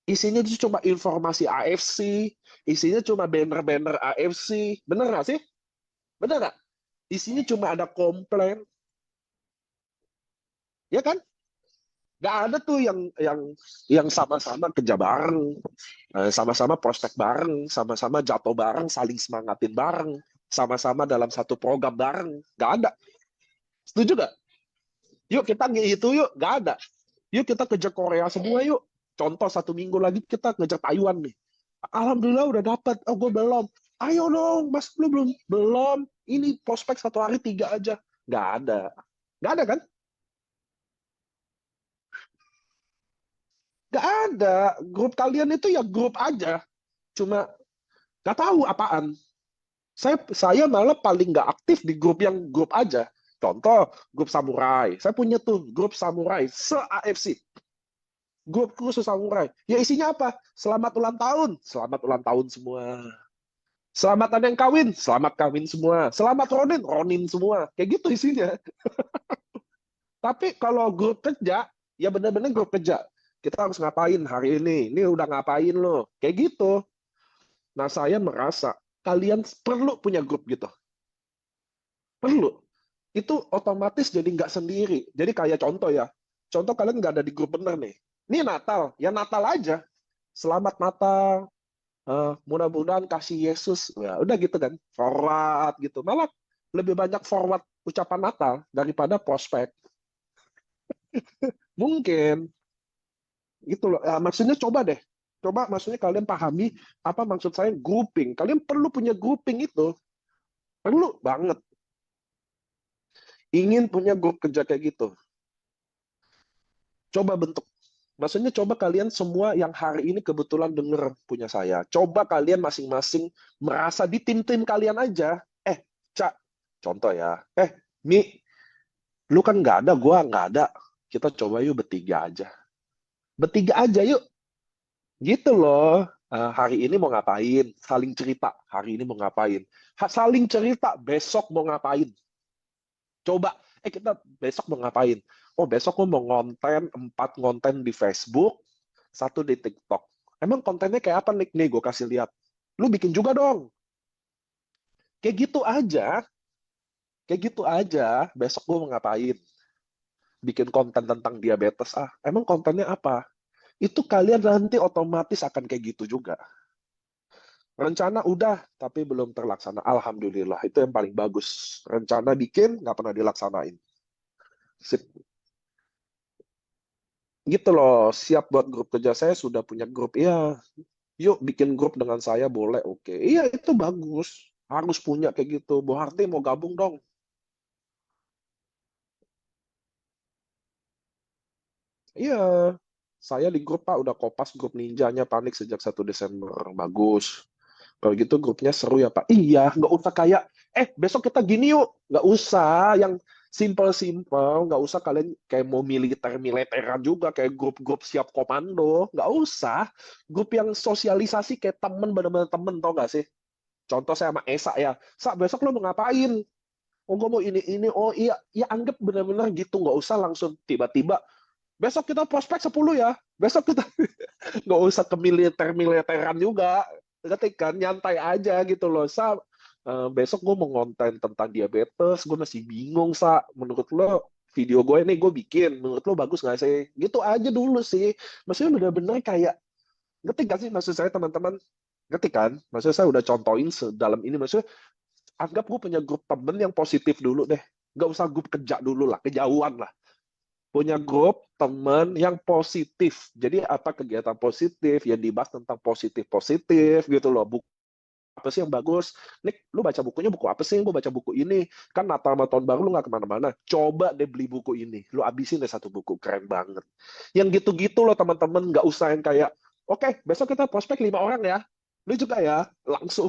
Isinya itu cuma informasi AFC, isinya cuma banner-banner AFC. Bener nggak sih? Bener nggak? Isinya cuma ada komplain, ya kan? Nggak ada tuh yang sama-sama kerja bareng, sama-sama prospek bareng, sama-sama jatuh bareng, saling semangatin bareng, sama-sama dalam satu program bareng. Nggak ada. Setuju nggak? Yuk kita itu yuk. Nggak ada. Yuk kita kejar Korea semua yuk. Contoh 1 minggu lagi kita ngejar Taiwan nih. Alhamdulillah udah dapat. Oh gue belum. Ayo dong, mas lu belum? Belum. Ini prospek 1 hari 3 aja. Nggak ada. Nggak ada kan? Nggak ada. Grup kalian itu ya grup aja. Cuma nggak tahu apaan. Saya malah paling nggak aktif di grup yang grup aja. Contoh, grup samurai. Saya punya tuh grup samurai se-AFC. Grup khusus samurai. Ya isinya apa? Selamat ulang tahun. Selamat ulang tahun semua. Selamat ada yang kawin. Selamat kawin semua. Selamat Ronin. Ronin semua. Kayak gitu isinya. Tapi kalau grup kerja, ya benar-benar grup kerja. Kita harus ngapain hari ini? Ini udah ngapain loh? Kayak gitu. Nah, saya merasa kalian perlu punya grup gitu. Perlu. Itu otomatis jadi nggak sendiri. Jadi kayak contoh ya. Contoh kalian nggak ada di grup bener nih. Ini Natal. Ya Natal aja. Selamat Natal. Mudah-mudahan kasih Yesus. Ya, udah gitu kan. Forward gitu. Malah lebih banyak forward ucapan Natal daripada prospek. Mungkin. Gitu loh. Maksudnya coba deh. Coba maksudnya kalian pahami apa maksud saya grouping. Kalian perlu punya grouping itu. Perlu banget. Ingin punya grup kerja kayak gitu. Coba bentuk. Maksudnya coba kalian semua yang hari ini kebetulan denger punya saya. Coba kalian masing-masing merasa di tim-tim kalian aja. Cak, contoh ya. Mi, lu kan nggak ada, gua nggak ada. Kita coba yuk bertiga aja. Bertiga aja yuk. Gitu loh. Hari ini mau ngapain? Saling cerita. Hari ini mau ngapain? Saling cerita. Besok mau ngapain? Coba. Kita besok mau ngapain? Oh, besok gue mau ngonten 4 konten di Facebook, 1 di TikTok. Emang kontennya kayak apa, Nick? Nih, gue kasih lihat. Lu bikin juga dong. Kayak gitu aja. Kayak gitu aja. Besok gue mau ngapain? Bikin konten tentang diabetes. Emang kontennya apa? Itu kalian nanti otomatis akan kayak gitu juga. Rencana udah, tapi belum terlaksana. Alhamdulillah, itu yang paling bagus. Rencana bikin, nggak pernah dilaksanain. Sip. Gitu loh, siap buat grup kerja. Saya sudah punya grup. Iya, yuk bikin grup dengan saya boleh. Oke. Iya, itu bagus. Harus punya kayak gitu. Bu Harti mau gabung dong. Iya, saya di grup Pak udah kopas grup ninjanya panik sejak 1 Desember. Bagus. Kalau gitu grupnya seru ya Pak. Iya, nggak usah kayak, besok kita gini yuk. Nggak usah, yang simple-simple. Nggak usah kalian kayak mau militer-militeran juga, kayak grup-grup siap komando. Nggak usah. Grup yang sosialisasi kayak temen, bener-bener temen, tau nggak sih? Contoh saya sama Esa ya. Besok lo mau ngapain? Oh, gue mau ini. Oh iya, ya anggap bener-bener gitu. Nggak usah langsung tiba-tiba, besok kita prospek 10 ya. Besok kita nggak usah ke militer-militeran juga. Ngerti kan? Nyantai aja gitu loh. Besok gue mau ngonten tentang diabetes. Gue masih bingung, Menurut lo video gue ini gue bikin. Menurut lo bagus nggak sih? Gitu aja dulu sih. Maksudnya bener-bener kayak, ngerti gak sih maksud saya teman-teman? Ngerti kan? Maksudnya saya udah contohin sedalam ini. Maksudnya anggap gue punya grup temen yang positif dulu deh. Nggak usah grup kerja dulu lah. Kejauhan lah, punya grup teman yang positif. Jadi apa kegiatan positif yang dibahas tentang positif-positif gitu loh. Buku apa sih yang bagus? Nick, lu baca bukunya buku apa sih? Gue baca buku ini. Kan Natal sama Tahun Baru lu nggak kemana-mana. Coba deh beli buku ini. Lu abisin deh 1 buku. Keren banget. Yang gitu-gitu loh teman-teman. Nggak usah yang kayak, oke, besok kita prospek 5 orang ya. Lu juga ya. Langsung.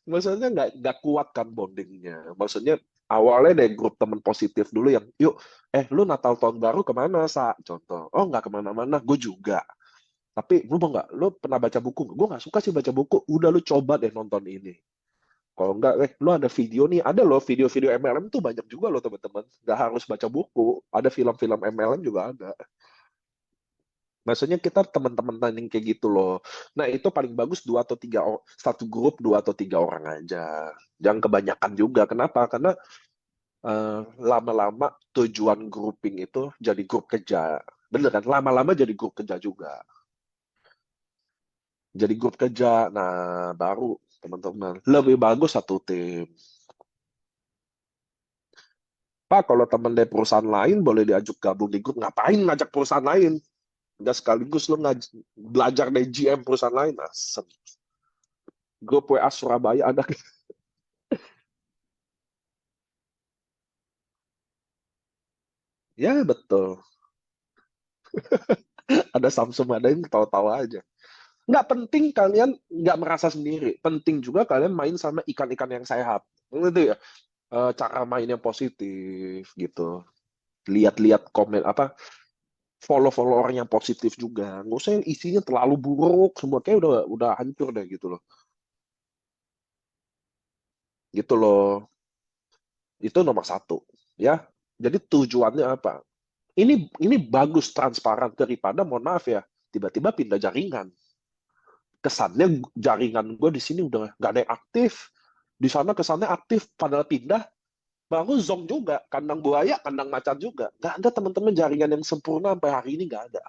Maksudnya nggak kuat kan bondingnya. Maksudnya awalnya dari grup teman positif dulu yang, yuk, lu Natal tahun baru kemana, Contoh, oh nggak kemana-mana, gue juga. Tapi lu mau nggak, lu pernah baca buku? Gue nggak suka sih baca buku. Udah lu coba deh nonton ini. Kalau nggak, lu ada video nih, ada loh video-video MLM tuh banyak juga loh teman-teman. Nggak harus baca buku, ada film-film MLM juga ada. Maksudnya kita teman-teman tanding kayak gitu loh. Nah itu paling bagus 1 grup 2 atau 3 orang aja. Jangan kebanyakan juga. Kenapa? Karena lama-lama tujuan grouping itu jadi grup kerja. Bener kan? Lama-lama jadi grup kerja juga. Jadi grup kerja. Nah, baru teman-teman. Lebih bagus satu tim. Pak, kalau teman dari perusahaan lain boleh diajak gabung di grup. Ngapain ngajak perusahaan lain? Nggak sekaligus lo belajar dari GM perusahaan lain. Asem. Grup WA Surabaya ada. Ya, betul. Ada Samsung, ada yang tahu-tahu aja. Nggak penting kalian nggak merasa sendiri. Penting juga kalian main sama ikan-ikan yang sehat. Gitu ya. Cara main yang positif gitu. Lihat-lihat komen apa, follow-follow orang yang positif juga. Nggak usah yang isinya terlalu buruk semua, kayak udah hancur deh gitu loh. Gitu loh. Itu nomor satu. Ya. Jadi tujuannya apa? Ini bagus transparan daripada mohon maaf ya, tiba-tiba pindah jaringan. Kesannya jaringan gue di sini udah nggak ada yang aktif. Di sana kesannya aktif, padahal pindah. Baru zong juga, kandang buaya, kandang macan juga. Nggak ada teman-teman jaringan yang sempurna sampai hari ini, nggak ada.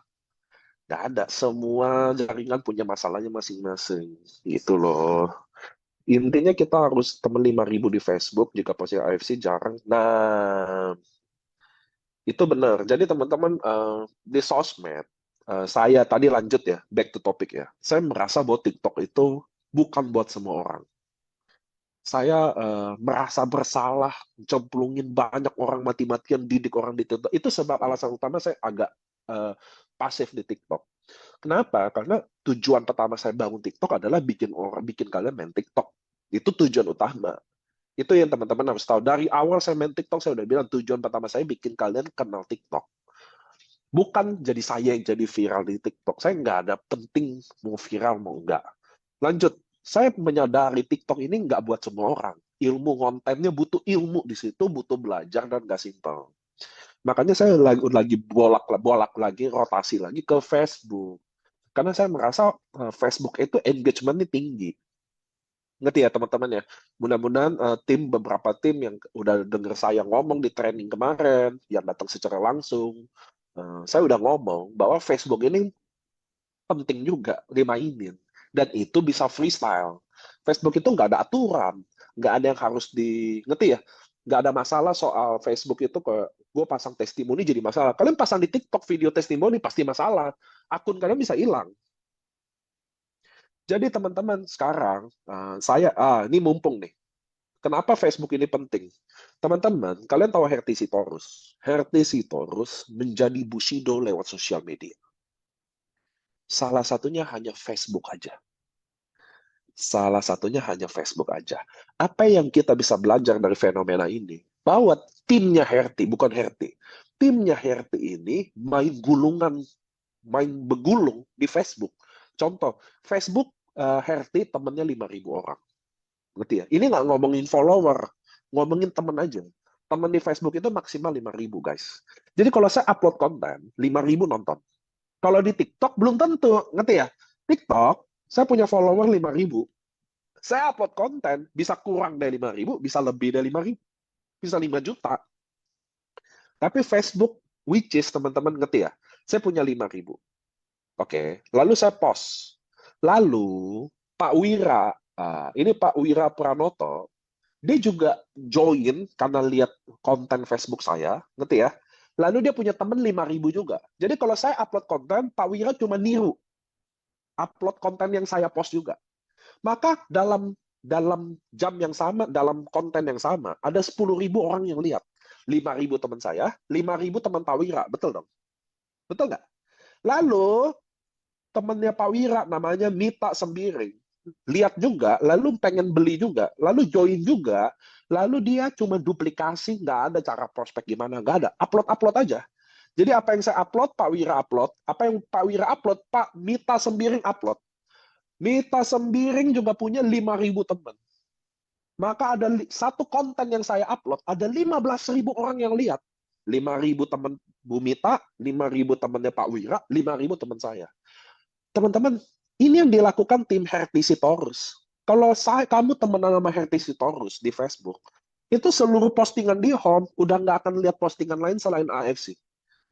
Nggak ada. Semua jaringan punya masalahnya masing-masing. Gitu loh. Intinya kita harus temen 5.000 di Facebook, jika posisi AFC jarang. Nah, itu benar. Jadi teman-teman di sosmed, saya tadi lanjut ya, back to topic ya. Saya merasa bahwa TikTok itu bukan buat semua orang. Saya merasa bersalah cemplungin banyak orang mati-matian didik orang di TikTok. Itu sebab alasan utama saya agak eh, pasif di TikTok. Kenapa? Karena tujuan pertama saya bangun TikTok adalah bikin kalian main TikTok. Itu tujuan utama. Itu yang teman-teman harus tahu. Dari awal saya main TikTok, saya udah bilang tujuan pertama saya bikin kalian kenal TikTok. Bukan jadi saya yang jadi viral di TikTok. Saya nggak ada penting mau viral mau nggak. Lanjut, saya menyadari TikTok ini nggak buat semua orang. Ilmu kontennya butuh ilmu di situ, butuh belajar dan nggak simpel. Makanya saya lagi bolak lagi rotasi lagi ke Facebook. Karena saya merasa Facebook itu engagementnya tinggi. Ngerti ya teman-teman ya. Mudah-mudahan beberapa tim yang udah denger saya ngomong di training kemarin, yang datang secara langsung, saya udah ngomong bahwa Facebook ini penting juga dimainin. Dan itu bisa freestyle. Facebook itu nggak ada aturan, nggak ada yang harus ngerti ya? Nggak ada masalah soal Facebook itu ke gue pasang testimoni jadi masalah. Kalian pasang di TikTok video testimoni pasti masalah. Akun kalian bisa hilang. Jadi teman-teman sekarang ini mumpung nih. Kenapa Facebook ini penting? Teman-teman, kalian tahu Herti Sitorus? Herti Sitorus menjadi Bushido lewat sosial media. Salah satunya hanya Facebook aja. Salah satunya hanya Facebook aja. Apa yang kita bisa belajar dari fenomena ini? Bahwa timnya Herti, bukan Herti. Timnya Herti ini main begulung di Facebook. Contoh, Facebook Herti temennya 5.000 orang. Ngerti ya? Ini nggak ngomongin follower, ngomongin temen aja. Temen di Facebook itu maksimal 5.000, guys. Jadi kalau saya upload konten, 5.000 nonton. Kalau di TikTok belum tentu, ngerti ya? TikTok, saya punya follower 5.000. Saya upload konten, bisa kurang dari 5.000, bisa lebih dari 5.000, bisa 5 juta. Tapi Facebook, which is, teman-teman ngerti ya? Saya punya 5.000. Oke, lalu saya post. Lalu, Pak Wira, ini Pak Wira Pranoto, dia juga join karena lihat konten Facebook saya, ngerti ya? Lalu dia punya temen 5.000 juga. Jadi kalau saya upload konten, Pak Wira cuma niru. Upload konten yang saya post juga. Maka dalam dalam jam yang sama, dalam konten yang sama, ada 10.000 orang yang lihat. 5.000 teman saya, 5.000 teman Pak Wira. Betul dong? Betul nggak? Lalu temannya Pak Wira namanya Mita Sembiring. Lihat juga, lalu pengen beli juga, lalu join juga, lalu dia cuma duplikasi, nggak ada cara prospek gimana, nggak ada. Upload-upload aja. Jadi apa yang saya upload, Pak Wira upload. Apa yang Pak Wira upload, Pak Mita Sembiring upload. Mita Sembiring juga punya 5.000 teman. Maka ada satu konten yang saya upload, ada 15.000 orang yang lihat. 5.000 teman Bu Mita, 5.000 temannya Pak Wira, 5.000 teman saya. Teman-teman, ini yang dilakukan tim Herti Sitorus. Kalau kamu temenan sama Herti Sitorus di Facebook, Itu seluruh postingan di home, udah nggak akan lihat postingan lain selain AFC.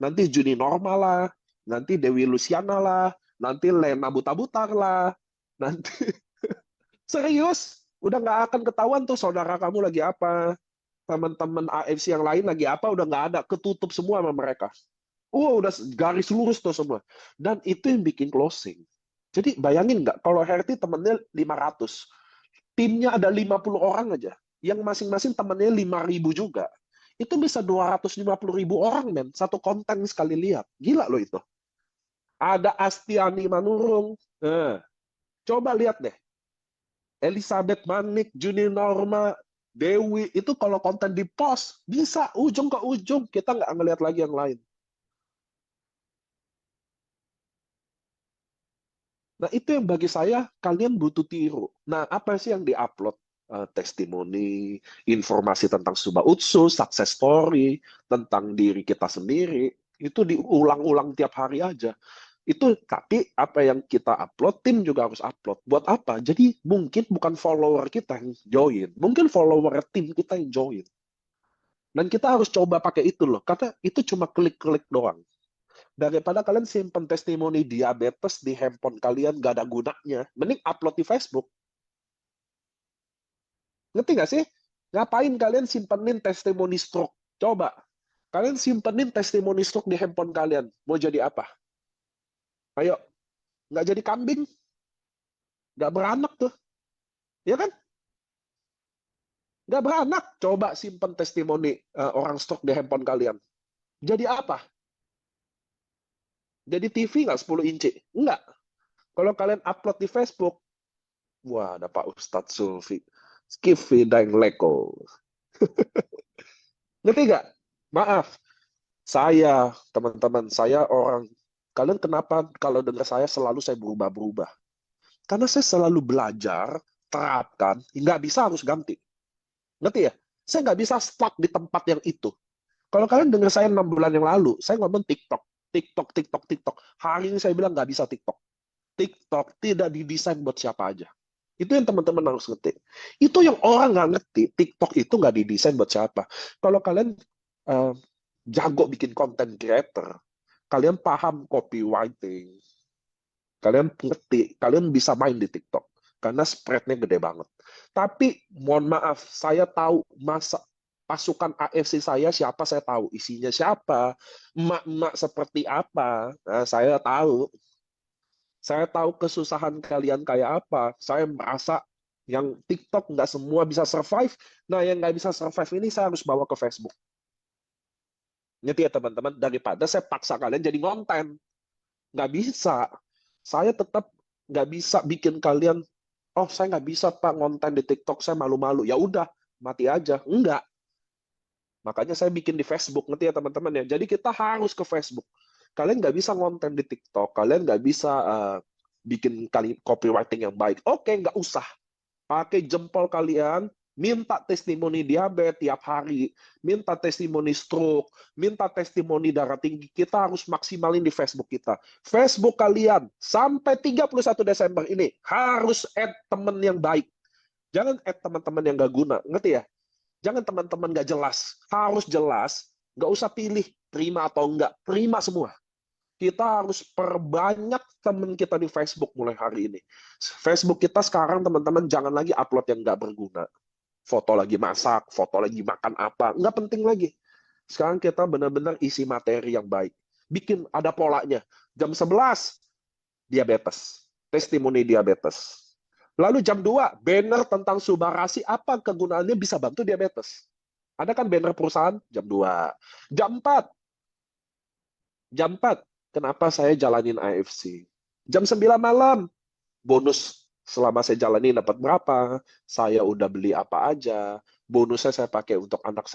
Nanti Juni Normal lah, nanti Dewi Luciana lah, nanti Lena Buta-Butar lah, nanti serius, udah nggak akan ketahuan tuh saudara kamu lagi apa, teman-teman AFC yang lain lagi apa, udah nggak ada, ketutup semua sama mereka. Udah garis lurus tuh semua. Dan itu yang bikin closing. Jadi bayangin nggak, kalau Herti temennya 500, timnya ada 50 orang aja, yang masing-masing temennya 5.000 juga. Itu bisa 250.000 orang, men. Satu konten sekali lihat. Gila loh itu. Ada Astiani Manurung. Coba lihat deh. Elizabeth Manik, Juni Norma, Dewi, itu kalau konten di post, bisa ujung ke ujung. Kita nggak ngelihat lagi yang lain. Nah, itu yang bagi saya kalian butuh tiru. Nah, apa sih yang diupload? Testimoni, informasi tentang Subah Utsu, success story, tentang diri kita sendiri. Itu diulang-ulang tiap hari aja. Itu tapi apa yang kita upload, tim juga harus upload. Buat apa? Jadi mungkin bukan follower kita yang join, mungkin follower tim kita yang join. Dan kita harus coba pakai itu loh, karena itu cuma klik-klik doang. Daripada kalian simpen testimoni diabetes di handphone kalian gak ada gunanya, mending upload di Facebook. Ngerti nggak sih? Ngapain kalian simpenin testimoni stroke? Coba, kalian simpenin testimoni stroke di handphone kalian. Mau jadi apa? Ayo, nggak jadi kambing, nggak beranak tuh. Ya kan? Nggak beranak. Coba simpen testimoni orang stroke di handphone kalian. Jadi apa? Jadi TV nggak 10 inci? Nggak. Kalau kalian upload di Facebook, wah, ada Pak Ustadz Sulfi. Skiffy Daeng Leko. Ngerti nggak? Maaf, saya, teman-teman, saya orang, kalian kenapa kalau dengar saya berubah-berubah? Karena saya selalu belajar, terapkan, nggak bisa harus ganti. Ngerti ya? Saya nggak bisa stuck di tempat yang itu. Kalau kalian dengar saya 6 bulan yang lalu, saya ngomong TikTok, TikTok, TikTok, TikTok. Hari ini saya bilang nggak bisa TikTok. TikTok tidak didesain buat siapa aja. Itu yang teman-teman harus ngerti. Itu yang orang nggak ngerti. TikTok itu nggak didesain buat siapa. Kalau kalian uh, jago bikin konten creator, kalian paham copywriting, kalian ngerti, kalian bisa main di TikTok. Karena spreadnya gede banget. Tapi, mohon maaf, saya tahu masa pasukan AFC saya siapa, saya tahu isinya siapa, emak-emak seperti apa, nah, saya tahu. Saya tahu kesusahan kalian kayak apa. Saya merasa yang TikTok nggak semua bisa survive. Nah, yang nggak bisa survive ini saya harus bawa ke Facebook. Ngerti ya teman-teman? Daripada saya paksa kalian jadi konten. Nggak bisa. Saya tetap nggak bisa bikin kalian, oh saya nggak bisa Pak konten di TikTok, saya malu-malu. Ya udah, mati aja. Enggak. Makanya saya bikin di Facebook. Ngerti ya teman-teman ya? Jadi kita harus ke Facebook. Kalian nggak bisa konten di TikTok. Kalian nggak bisa bikin copywriting yang baik. Oke, nggak usah. Pakai jempol kalian, minta testimoni diabetes tiap hari, minta testimoni stroke, minta testimoni darah tinggi. Kita harus maksimalin di Facebook kita. Facebook kalian sampai 31 Desember ini harus add teman yang baik. Jangan add teman-teman yang nggak guna. Ngerti ya? Jangan teman-teman nggak jelas. Harus jelas. Nggak usah pilih terima atau enggak. Terima semua. Kita harus perbanyak teman kita di Facebook mulai hari ini. Facebook kita sekarang teman-teman jangan lagi upload yang nggak berguna. Foto lagi masak, foto lagi makan apa, nggak penting lagi. Sekarang kita benar-benar isi materi yang baik. Bikin ada polanya. Jam 11, diabetes. Testimoni diabetes. Lalu jam 2, banner tentang Subarasi, apa kegunaannya bisa bantu diabetes. Ada kan banner perusahaan? Jam 2. Jam 4, kenapa saya jalanin AFC? Jam 9 malam, bonus selama saya jalanin dapat berapa, saya udah beli apa aja, bonusnya saya pakai untuk anak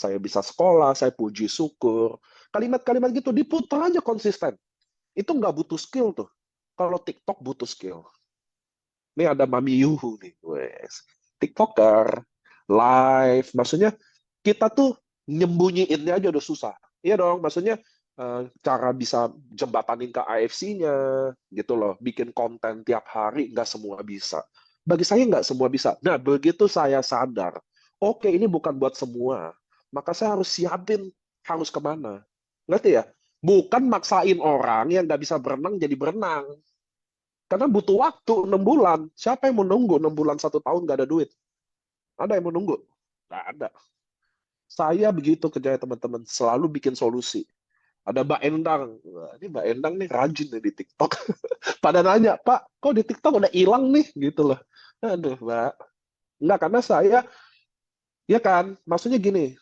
saya bisa sekolah, saya puji syukur. Kalimat-kalimat gitu diputar aja konsisten. Itu nggak butuh skill tuh. Kalau TikTok butuh skill. Ini ada Mami Yuhu nih, wes. TikToker, live, maksudnya kita tuh nyembunyiinnya aja udah susah. Iya dong, maksudnya cara bisa jembatanin ke AFC-nya, gitu loh. Bikin konten tiap hari, nggak semua bisa. Bagi saya nggak semua bisa. Nah, begitu saya sadar, Oke, ini bukan buat semua. Maka saya harus siapin harus kemana. Ngerti ya? Bukan maksain orang yang nggak bisa berenang jadi berenang. Karena butuh waktu 6 bulan. Siapa yang mau nunggu 6 bulan 1 tahun nggak ada duit? Ada yang mau nunggu? Nggak ada. Saya begitu kerja teman-teman. Selalu bikin solusi. Ada Mbak Endang. Wah, ini Mbak Endang nih rajin nih di TikTok. Pada nanya, Pak, kok di TikTok udah hilang nih? Gitu loh. Aduh, Mbak. Enggak, karena saya, ya kan, maksudnya gini,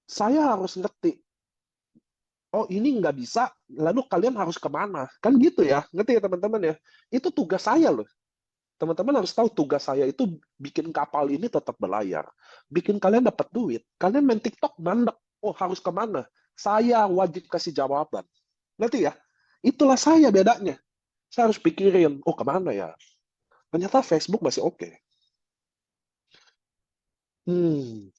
saya harus ngerti, oh ini nggak bisa, lalu kalian harus kemana? Kan gitu ya, ngerti ya teman-teman ya? Itu tugas saya loh. Teman-teman harus tahu tugas saya itu bikin kapal ini tetap berlayar. Bikin kalian dapat duit. Kalian main TikTok mandek. Oh harus kemana? Saya wajib kasih jawaban. Ngerti ya? Itulah saya bedanya. Saya harus pikirin, oh kemana ya? Ternyata Facebook masih oke. Hmm,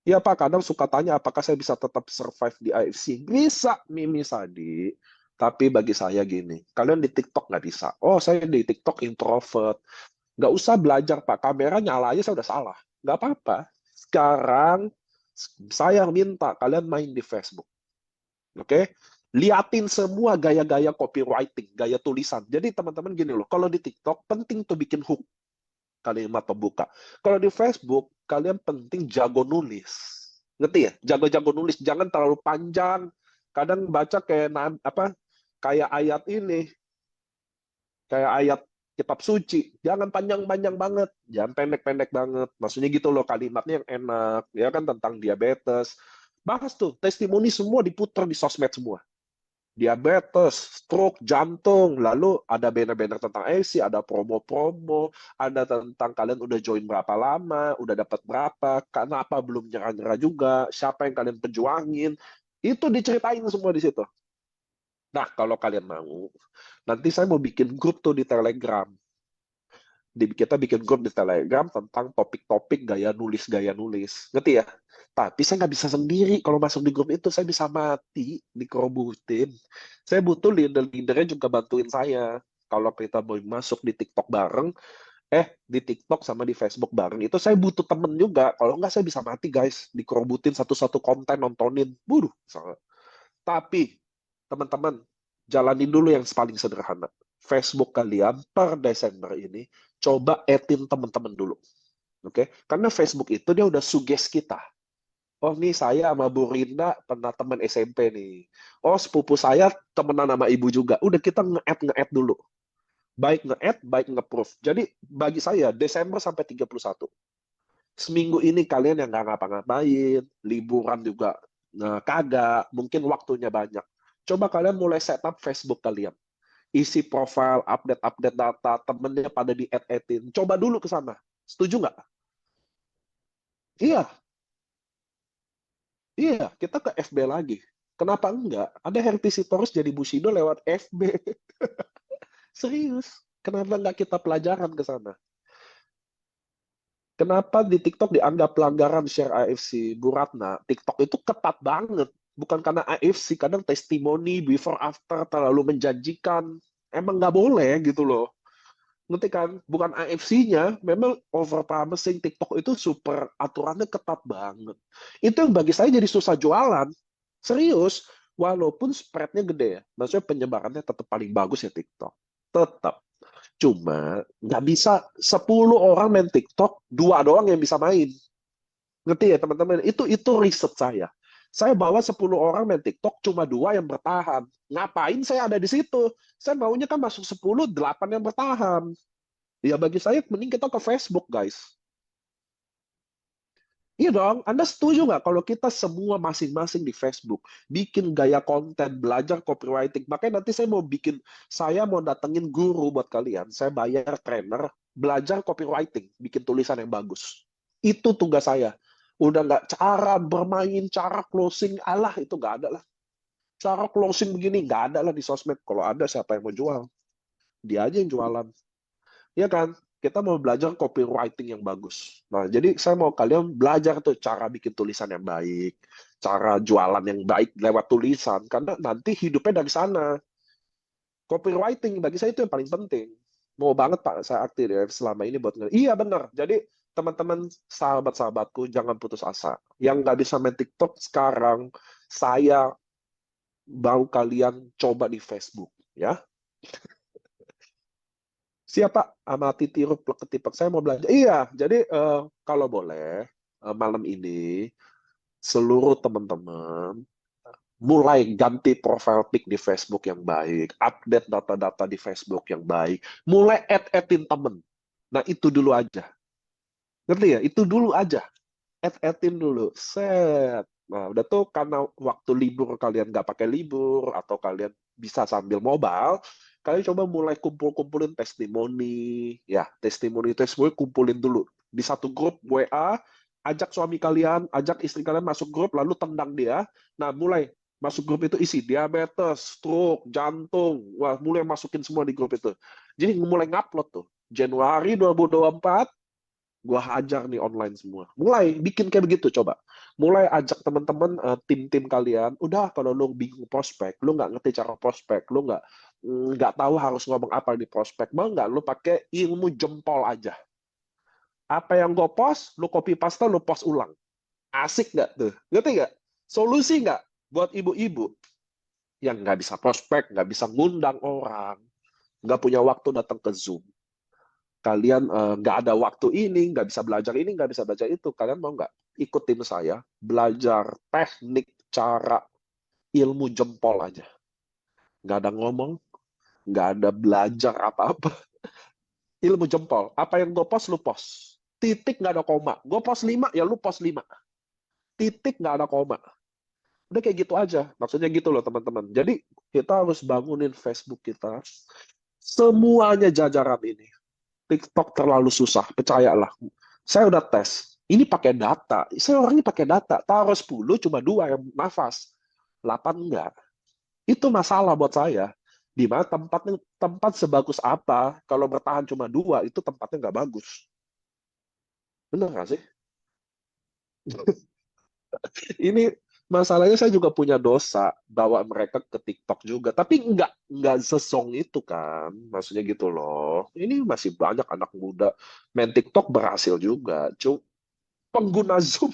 ya Pak, kadang suka tanya apakah saya bisa tetap survive di AFC. Bisa, Mimi Sadi. Tapi bagi saya gini, kalian di TikTok nggak bisa. Oh, saya di TikTok introvert. Nggak usah belajar, Pak. Kamera nyala aja saya udah salah. Nggak apa-apa. Sekarang, saya minta kalian main di Facebook. Oke? Liatin semua gaya-gaya copywriting, gaya tulisan. Jadi teman-teman gini loh, kalau di TikTok penting tuh bikin hook, kalimat pembuka. Kalau di Facebook, kalian penting jago nulis. Ngerti ya? Jago-jago nulis, jangan terlalu panjang. Kadang baca kayak apa? Kayak ayat ini, kayak ayat kitab suci. Jangan panjang-panjang banget, jangan pendek-pendek banget. Maksudnya gitu loh, kalimatnya yang enak, ya kan tentang diabetes. Bahas tuh, testimoni semua diputar di sosmed semua. Diabetes, stroke, jantung, lalu ada banner-banner tentang AFC, ada promo-promo, ada tentang kalian udah join berapa lama, udah dapat berapa, kenapa belum nyerah-nyerah juga, siapa yang kalian perjuangin, itu diceritain semua di situ. Nah, kalau kalian mau, nanti saya mau bikin grup tuh di Telegram. Kita bikin grup di Telegram tentang topik-topik gaya nulis. Ngerti ya? Tapi saya nggak bisa sendiri. Kalau masuk di grup itu, saya bisa mati, dikerobutin. Saya butuh leader-leadernya juga bantuin saya. Kalau kita mau masuk di TikTok bareng, di TikTok sama di Facebook bareng, itu saya butuh temen juga. Kalau nggak, saya bisa mati, guys. Dikerobutin satu-satu konten, nontonin. Buruh. Tapi, teman-teman, jalanin dulu yang paling sederhana. Facebook kalian per Desember ini, coba etin teman-teman dulu. Oke? Karena Facebook itu dia udah suges kita. Oh, nih saya sama Bu Rinda pernah teman SMP nih. Oh, sepupu saya temenan sama ibu juga. Udah kita nge-add dulu. Baik nge-add, baik nge-proof. Jadi bagi saya, Desember sampai 31. Seminggu ini kalian yang nggak ngapa-ngapain, liburan juga kagak, mungkin waktunya banyak. Coba kalian mulai setup Facebook kalian. Isi profile, update-update data, temennya pada di-add-addin. Coba dulu ke sana. Setuju nggak? Iya, iya. Kita ke FB lagi. Kenapa enggak? Ada Herti Sitorus jadi Bushido lewat FB. Serius. Kenapa nggak kita pelajaran ke sana? Kenapa di TikTok dianggap pelanggaran share AFC? Bu Ratna, TikTok itu ketat banget. Bukan karena AFC, kadang testimoni before after terlalu menjanjikan. Emang nggak boleh gitu loh. Ngerti kan? Bukan AFC-nya, memang over promising. TikTok itu super, aturannya ketat banget. Itu yang bagi saya jadi susah jualan. Serius, walaupun spread-nya gede ya. Maksudnya penyebarannya tetap paling bagus ya TikTok. Tetap. Cuma nggak bisa 10 orang main TikTok, dua doang yang bisa main. Ngerti ya teman-teman? Itu riset saya. Saya bawa 10 orang main TikTok, cuma dua yang bertahan. Ngapain saya ada di situ? Saya maunya kan masuk 10, 8 yang bertahan. Ya bagi saya mending kita ke Facebook, guys. Iya dong, Anda setuju nggak kalau kita semua masing-masing di Facebook bikin gaya konten, belajar copywriting. Makanya nanti saya mau datengin guru buat kalian. Saya bayar trainer, belajar copywriting, bikin tulisan yang bagus. Itu tugas saya. Udah nggak cara bermain, cara closing, alah itu nggak ada lah. Cara closing begini nggak ada lah di sosmed. Kalau ada siapa yang mau jual? Dia aja yang jualan. Iya kan? Kita mau belajar copywriting yang bagus. Nah, jadi saya mau kalian belajar tuh cara bikin tulisan yang baik, cara jualan yang baik lewat tulisan, karena nanti hidupnya dari sana. Copywriting bagi saya itu yang paling penting. Mau banget Pak, saya aktif ya selama ini buat iya benar. Jadi teman-teman, sahabat-sahabatku, jangan putus asa. Yang nggak bisa main TikTok sekarang, saya mau kalian coba di Facebook, ya. Siapa amati tiru plek ketipak, saya mau belajar. Iya, jadi kalau boleh malam ini seluruh teman-teman mulai ganti profile pic di Facebook yang baik, update data-data di Facebook yang baik, mulai add-addin temen. Nah, itu dulu aja. Ngerti ya? Itu dulu aja. Add-addin dulu. Set. Nah, udah tuh karena waktu libur kalian nggak pakai libur, atau kalian bisa sambil mobile, kalian coba mulai kumpul-kumpulin testimoni. Ya, testimoni kumpulin dulu. Di satu grup WA, ajak suami kalian, ajak istri kalian masuk grup, lalu tendang dia. Nah, mulai masuk grup itu isi diabetes, stroke, jantung. Wah, mulai masukin semua di grup itu. Jadi mulai ngupload tuh. Januari 2024, gua hajar nih online semua. Mulai bikin kayak begitu coba. Mulai ajak teman-teman, tim-tim kalian. Udah, kalau lu bingung prospek, lu nggak ngerti cara prospek, lu nggak tahu harus ngomong apa di prospek, mau nggak lu pakai ilmu jempol aja. Apa yang gue post, lu copy paste, lu post ulang. Asik nggak tuh? Ngerti nggak? Solusi nggak buat ibu-ibu yang nggak bisa prospek, nggak bisa ngundang orang, nggak punya waktu datang ke Zoom. Kalian nggak ada waktu ini, nggak bisa belajar ini, nggak bisa belajar itu. Kalian mau nggak ikut tim saya, belajar teknik, cara, ilmu jempol aja. Nggak ada ngomong, nggak ada belajar apa-apa. Ilmu jempol. Apa yang gue post, lu post. Titik nggak ada koma. Gue post 5, ya lu post 5. Titik nggak ada koma. Udah kayak gitu aja. Maksudnya gitu loh teman-teman. Jadi kita harus bangunin Facebook kita. Semuanya jajaran ini. TikTok terlalu susah, percayalah. Saya udah tes. Ini pakai data. Saya orangnya pakai data. Taruh 10, cuma 2 yang nafas. 8 enggak. Itu masalah buat saya. Di mana tempat sebagus apa, kalau bertahan cuma 2, itu tempatnya nggak bagus. Benar nggak sih? Ini masalahnya, saya juga punya dosa bawa mereka ke TikTok juga. Tapi nggak sesong itu kan. Maksudnya gitu loh. Ini masih banyak anak muda main TikTok berhasil juga. Pengguna Zoom,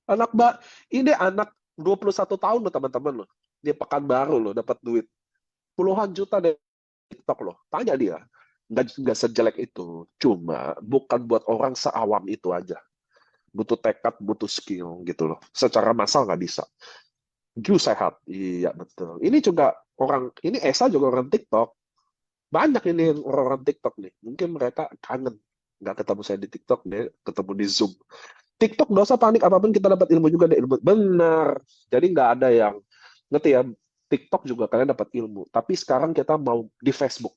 anak ini anak 21 tahun loh teman-teman loh. Dia Pekanbaru loh dapat duit puluhan juta dari TikTok loh. Tanya dia. Nggak sejelek itu. Cuma bukan buat orang seawam itu aja. Butuh tekad, butuh skill gitu loh. Secara massal nggak bisa. Ju sehat. Iya betul. Ini juga ini Esa juga orang TikTok. Banyak ini yang orang TikTok nih. Mungkin mereka kangen. Nggak ketemu saya di TikTok, dia ketemu di Zoom. TikTok nggak usah panik, apapun kita dapat ilmu juga, ada ilmu. Benar. Jadi nggak ada yang, ngerti ya, TikTok juga kalian dapat ilmu. Tapi sekarang kita mau di Facebook.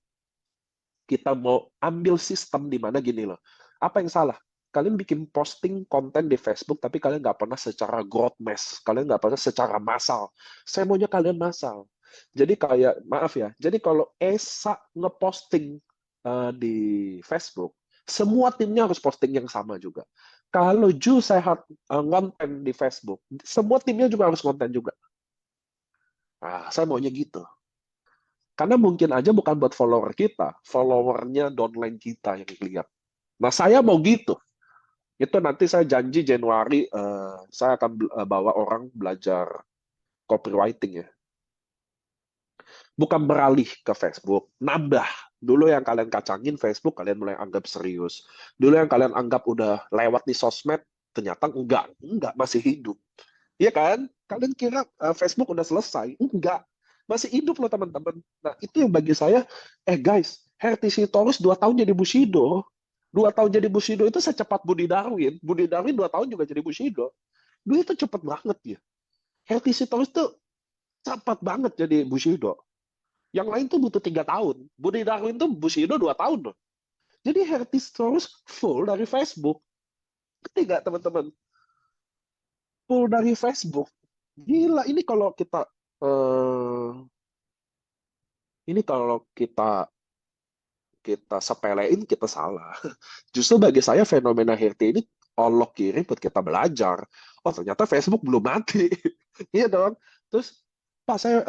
Kita mau ambil sistem di mana gini loh. Apa yang salah? Kalian bikin posting konten di Facebook, tapi kalian nggak pernah secara broad mass. Kalian nggak pernah secara massal. Saya maunya kalian massal. Jadi kayak, maaf ya, jadi kalau Esa ngeposting di Facebook, semua timnya harus posting yang sama juga. Kalau Ju sehat konten di Facebook, semua timnya juga harus konten juga. Nah, saya maunya gitu. Karena mungkin aja bukan buat follower kita, followernya downline kita yang lihat. Nah, saya mau gitu. Itu nanti saya janji Januari, saya akan bawa orang belajar copywriting ya. Bukan beralih ke Facebook, nambah. Dulu yang kalian kacangin Facebook, kalian mulai anggap serius. Dulu yang kalian anggap udah lewat di sosmed, ternyata enggak, masih hidup. Iya kan? Kalian kira Facebook udah selesai? Enggak. Masih hidup loh teman-teman. Nah, itu yang bagi saya, guys, Herty Sitorus 2 tahun jadi Bushido. 2 tahun jadi Bushido itu secepat Budi Darwin. Budi Darwin 2 tahun juga jadi Bushido. Dia itu cepet banget ya. Herty Sitorus tuh cepat banget jadi Bushido. Yang lain tuh butuh 3 tahun. Budi Darwin tuh Bushido 2 tahun loh. Jadi Herty Sitorus full dari Facebook. Ketiga teman-teman. Full dari Facebook. Gila, eh, ini kalau kita kita sepelein, kita salah. Justru bagi saya fenomena Herty ini Allah kirim buat kita belajar. Oh ternyata Facebook belum mati. Iya dong. Terus pas saya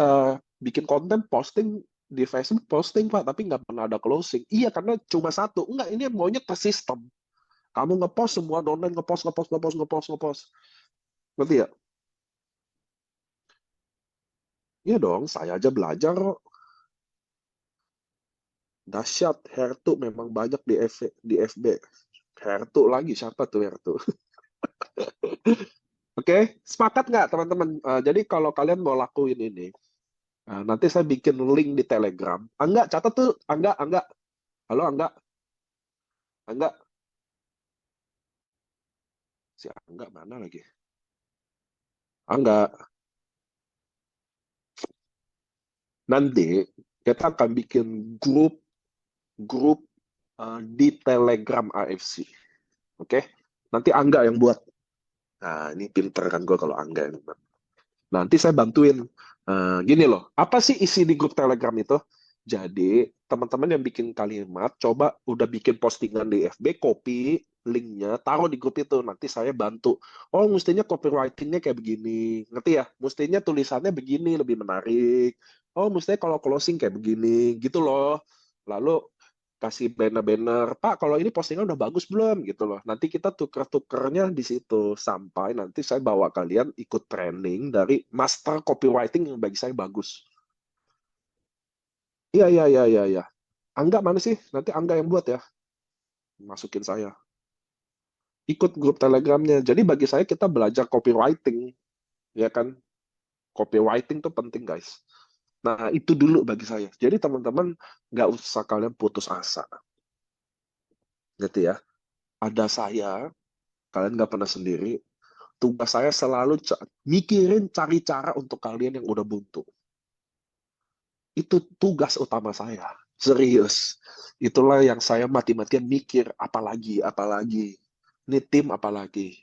bikin konten posting di Facebook posting Pak, tapi nggak pernah ada closing. Iya, karena cuma satu. Enggak, ini maunya tersistem. Kamu ngepost semua downline, ngepost, ngepost, ngepost, ngepost, ngepost. Ngerti ya? Iya dong, saya aja belajar kok. Dahsyat, Hertu memang banyak di FB. Hertu lagi, siapa tuh Hertu? Oke, sepakat nggak teman-teman? Jadi kalau kalian mau lakuin ini, nanti saya bikin link di Telegram. Angga, catat tuh. Angga, Angga. Halo, Angga. Angga. Si Angga mana lagi? Angga. Nanti kita akan bikin grup di Telegram AFC. Oke? Nanti Angga yang buat. Nah, ini pinter kan gue kalau Angga yang buat. Nanti saya bantuin. Gini loh, apa sih isi di grup Telegram itu? Jadi, teman-teman yang bikin kalimat, coba udah bikin postingan di FB, copy linknya, taruh di grup itu. Nanti saya bantu. Oh, mestinya copywritingnya kayak begini. Ngerti ya? Mestinya tulisannya begini, lebih menarik. Oh, mestinya kalau closing kayak begini. Gitu loh. Lalu kasih banner-banner, Pak, kalau ini postingan udah bagus belum? Gitu loh. Nanti kita tuker-tukernya di situ. Sampai nanti saya bawa kalian ikut training dari master copywriting yang bagi saya bagus. Iya, iya, iya, iya, iya. Angga mana sih? Nanti Angga yang buat ya. Masukin saya. Ikut grup Telegramnya. Jadi bagi saya kita belajar copywriting. Ya kan? Copywriting tuh penting, guys. Nah, itu dulu bagi saya. Jadi teman-teman nggak usah kalian putus asa. Gitu ya. Ada saya, kalian nggak pernah sendiri. Tugas saya selalu mikirin cari cara untuk kalian yang udah buntu. Itu tugas utama saya. Serius. Itulah yang saya mati-matian mikir, apalagi, apalagi. Ini tim apalagi.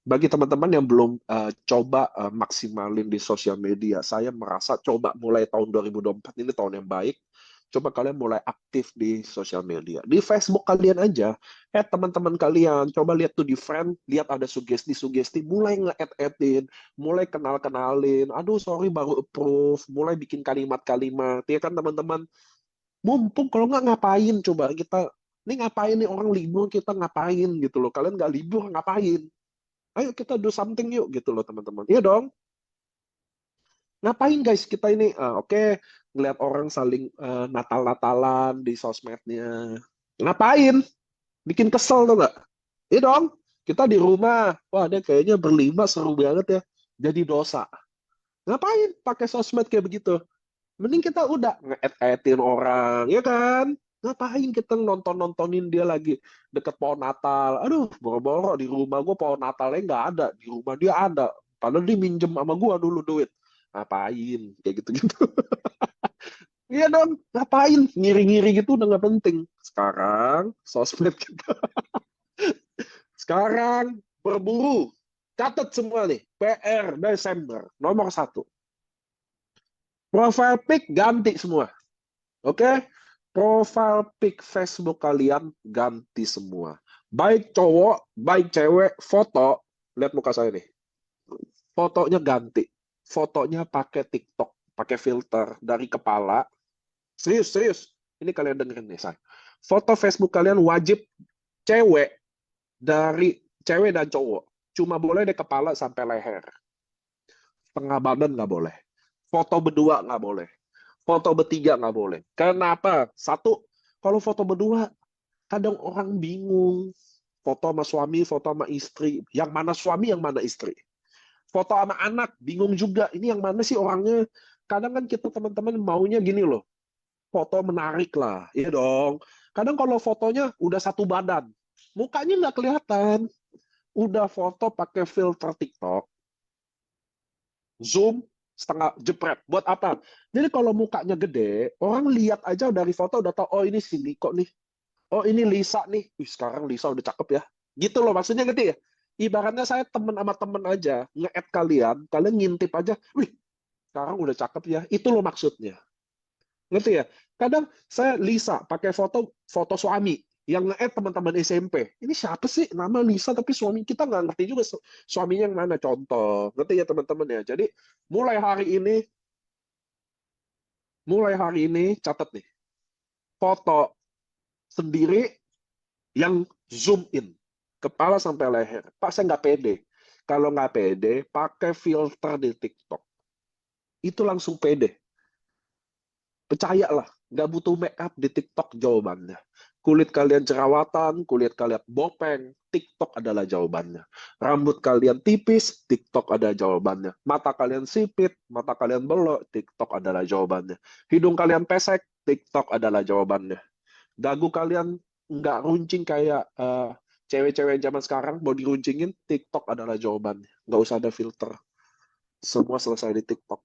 Bagi teman-teman yang belum coba maksimalin di sosial media, saya merasa coba mulai tahun 2024 ini tahun yang baik. Coba kalian mulai aktif di sosial media. Di Facebook kalian aja, teman-teman kalian, coba lihat tuh di friend, lihat ada sugesti-sugesti, mulai nge-add-addin, mulai kenal-kenalin. Aduh, sorry baru approve, mulai bikin kalimat-kalimat. Ya kan teman-teman, mumpung kalau nggak ngapain coba kita, ini ngapain nih orang libur kita ngapain gitu loh. Kalian nggak libur ngapain? Ayo kita do something yuk gitu loh teman-teman. Iya dong. Ngapain guys kita ini? Oke, ngeliat orang saling natal-natalan di sosmednya. Ngapain? Bikin kesel tuh nggak? Iya dong. Kita di rumah. Wah, dia kayaknya berlima seru banget ya. Jadi dosa. Ngapain pakai sosmed kayak begitu? Mending kita udah nge-add-addin orang, ya kan? Ngapain kita nonton-nontonin dia lagi deket pohon Natal? Aduh, boro-boro di rumah gue pohon Natalnya nggak ada, di rumah dia ada. Padahal dia minjem sama gue dulu duit. Ngapain? Kayak gitu-gitu. Iya dong, ngapain? Ngiri-ngiri gitu udah nggak penting. Sekarang, sosmed kita. Sekarang, berburu. Catat semua nih, PR Desember, nomor satu. Profile pic ganti semua. Oke? Profile pic Facebook kalian ganti semua. Baik cowok, baik cewek, foto. Lihat muka saya nih. Fotonya ganti. Fotonya pakai TikTok, pakai filter dari kepala. Serius, serius. Ini kalian dengerin nih, saya. Foto Facebook kalian wajib cewek dari cewek dan cowok. Cuma boleh dari kepala sampai leher. Tengah badan nggak boleh. Foto berdua nggak boleh. Foto bertiga nggak boleh. Kenapa? Satu, kalau foto berdua, kadang orang bingung. Foto sama suami, foto sama istri. Yang mana suami, yang mana istri. Foto sama anak, bingung juga. Ini yang mana sih orangnya? Kadang kan kita teman-teman maunya gini loh. Foto menarik lah. Iya dong. Kadang kalau fotonya udah satu badan. Mukanya nggak kelihatan. Udah foto pakai filter TikTok. Zoom, setengah jepret. Buat apa? Jadi kalau mukanya gede, orang lihat aja dari foto udah tahu, oh ini si Niko nih. Oh ini Lisa nih. Wih, sekarang Lisa udah cakep ya. Gitu loh maksudnya ngerti ya? Ibaratnya saya temen sama temen aja, nge-add kalian, kalian ngintip aja, wih, sekarang udah cakep ya. Itu loh maksudnya. Ngerti ya? Kadang saya Lisa pakai foto foto suami yang nge-add teman-teman SMP. Ini siapa sih nama Lisa tapi suami kita nggak ngerti juga suaminya yang mana contoh. Ngerti ya teman-teman ya? Jadi mulai hari ini mulai hari ini catat nih, foto sendiri yang zoom in, kepala sampai leher. Pak, saya nggak pede. Kalau nggak pede, pakai filter di TikTok. Itu langsung pede. Percayalah, nggak butuh make up di TikTok jawabannya. Kulit kalian jerawatan, kulit kalian bopeng, TikTok adalah jawabannya. Rambut kalian tipis, TikTok ada jawabannya. Mata kalian sipit, mata kalian belok, TikTok adalah jawabannya. Hidung kalian pesek, TikTok adalah jawabannya. Dagu kalian nggak runcing kayak cewek-cewek zaman sekarang, mau diruncingin, TikTok adalah jawabannya. Nggak usah ada filter. Semua selesai di TikTok.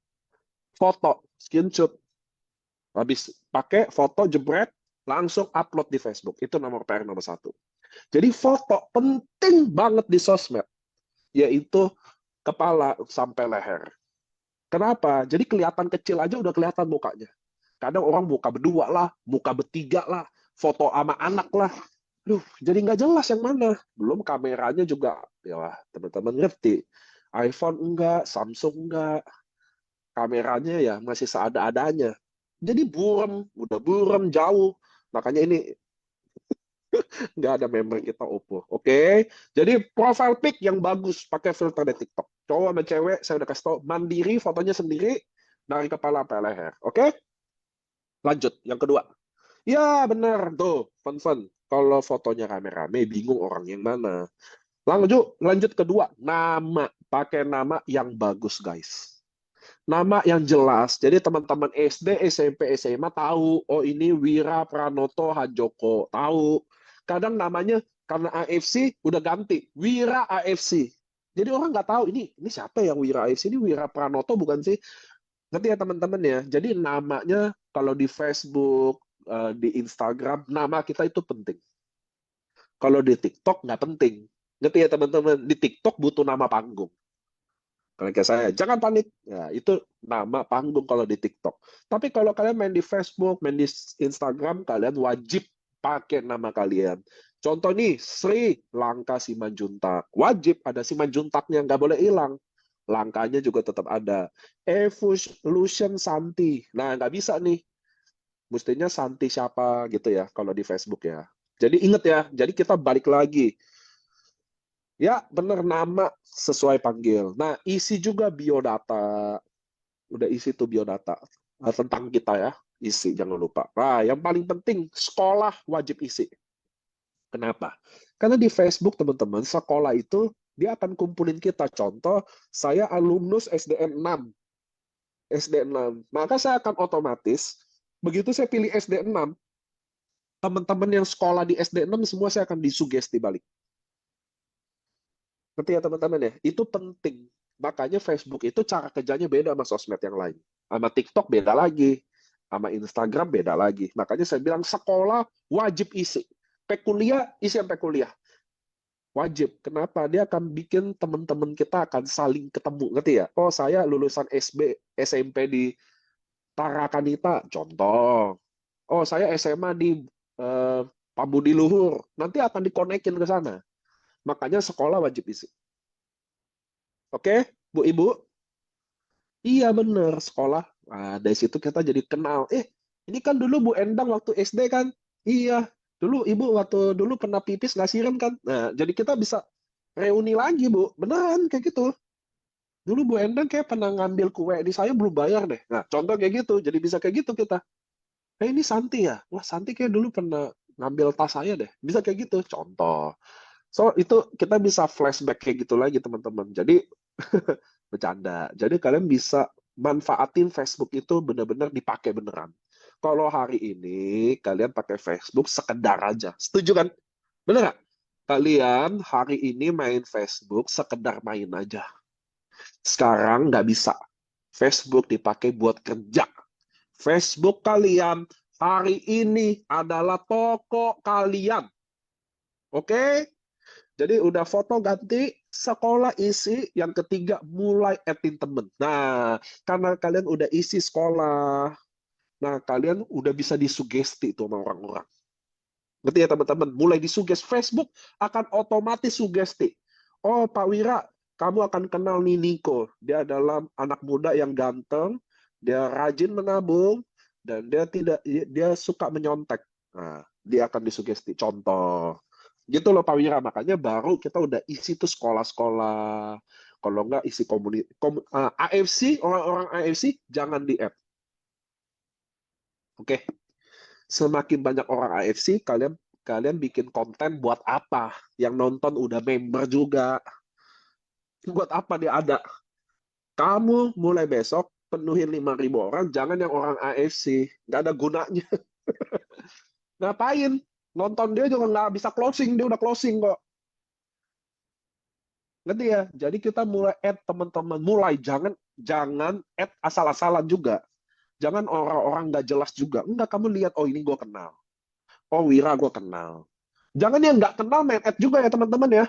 Foto, screenshot, habis pakai foto jebret, langsung upload di Facebook. Itu nomor PR nomor satu. Jadi foto penting banget di sosmed, yaitu kepala sampai leher. Kenapa? Jadi kelihatan kecil aja udah kelihatan mukanya. Kadang orang muka berdua lah, muka bertiga lah, foto sama anak lah. Jadi nggak jelas yang mana. Belum kameranya juga, ya teman-teman ngerti. iPhone enggak, Samsung enggak. Kameranya ya masih seada-adanya. Jadi buram, udah buram jauh. Makanya ini nggak ada member kita Oppo. Oke, jadi profile pic yang bagus pakai filter di TikTok. Cowok sama cewek, saya udah kasih tau, mandiri, fotonya sendiri, dari kepala sampai leher. Oke, lanjut. Yang kedua. Ya, benar. Tuh, fun-fun. Kalau fotonya rame-rame, bingung orang yang mana. Lanjut kedua. Nama. Pakai nama yang bagus, guys. Nama yang jelas. Jadi teman-teman SD, SMP, SMA tahu, oh ini Wira Pranoto Hajoko. Tahu. Kadang namanya karena AFC udah ganti. Wira AFC. Jadi orang nggak tahu ini siapa yang Wira AFC, ini Wira Pranoto bukan sih? Ngerti ya teman-teman ya? Jadi namanya kalau di Facebook, di Instagram, nama kita itu penting. Kalau di TikTok nggak penting. Ngerti ya teman-teman? Di TikTok butuh nama panggung. Kalau kayak saya, jangan panik. Ya, itu nama panggung kalau di TikTok. Tapi kalau kalian main di Facebook, main di Instagram, kalian wajib pakai nama kalian. Contoh nih, Sri Langka Simanjuntak. Wajib ada Simanjuntaknya, nggak boleh hilang. Langkanya juga tetap ada. Evolution Santi. Nah, nggak bisa nih. Mestinya Santi siapa gitu ya, kalau di Facebook ya. Jadi ingat ya, jadi kita balik lagi. Ya, benar nama sesuai panggil. Nah, isi juga biodata. Udah isi tuh biodata tentang kita ya. Isi, jangan lupa. Nah, yang paling penting, sekolah wajib isi. Kenapa? Karena di Facebook, teman-teman, sekolah itu dia akan kumpulin kita. Contoh, saya alumnus SDN 6. SDN 6. Maka saya akan otomatis, begitu saya pilih SDN 6, teman-teman yang sekolah di SDN 6 semua saya akan disugesti balik. Ngerti ya teman-teman ya? Itu penting. Makanya Facebook itu cara kerjanya beda sama sosmed yang lain. Sama TikTok beda lagi. Sama Instagram beda lagi. Makanya saya bilang sekolah wajib isi. Kuliah, isi sampai kuliah. Wajib. Kenapa? Dia akan bikin teman-teman kita akan saling ketemu. Ngerti ya? Oh, saya lulusan SMP di Tarakanita. Contoh. Oh, saya SMA di eh, Pambudi Luhur. Nanti akan dikonekin ke sana. Makanya sekolah wajib isi. Oke, Bu Ibu? Iya bener, sekolah. Nah, dari situ kita jadi kenal. Ini kan dulu Bu Endang waktu SD kan? Iya, dulu Ibu waktu dulu pernah pipis nggak siram kan? Nah, jadi kita bisa reuni lagi Bu. Beneran kayak gitu. Dulu Bu Endang kayak pernah ngambil kue di saya belum bayar deh. Nah, contoh kayak gitu. Jadi bisa kayak gitu kita. Ini Santi ya? Wah, Santi kayak dulu pernah ngambil tas saya deh. Bisa kayak gitu. Contoh. So, itu kita bisa flashback kayak gitu lagi, teman-teman. Jadi, bercanda. Jadi, kalian bisa manfaatin Facebook itu benar-benar dipakai beneran. Kalau hari ini, kalian pakai Facebook sekedar aja. Setuju kan? Bener nggak? Kalian hari ini main Facebook sekedar main aja. Sekarang nggak bisa. Facebook dipakai buat kerja. Facebook kalian hari ini adalah toko kalian. Oke? Jadi udah foto ganti, sekolah isi, yang ketiga mulai adding temen. Nah, karena kalian udah isi sekolah, nah kalian udah bisa disugesti tuh sama orang-orang. Ngerti ya teman-teman? Mulai disugesti. Facebook akan otomatis sugesti. Oh Pak Wira, kamu akan kenal nih Niko. Dia adalah anak muda yang ganteng, dia rajin menabung, dan dia suka menyontek. Nah, dia akan disugesti. Contoh, gitu loh Pak Wira. Makanya baru kita udah isi tuh sekolah-sekolah. Kalau nggak isi AFC, orang-orang AFC jangan di-add. Oke, semakin banyak orang AFC, kalian kalian bikin konten buat apa? Yang nonton udah member juga. Buat apa dia ada? Kamu mulai besok penuhin 5.000 orang, jangan yang orang AFC. Nggak ada gunanya. Ngapain? Nonton dia juga nggak bisa closing, dia udah closing kok. Ngerti ya? Jadi kita mulai add teman-teman, mulai jangan jangan add asal-asalan juga. Jangan orang-orang nggak jelas juga. Enggak, kamu lihat, oh ini gue kenal. Oh Wira gue kenal. Jangan yang nggak kenal main add juga ya teman-teman ya.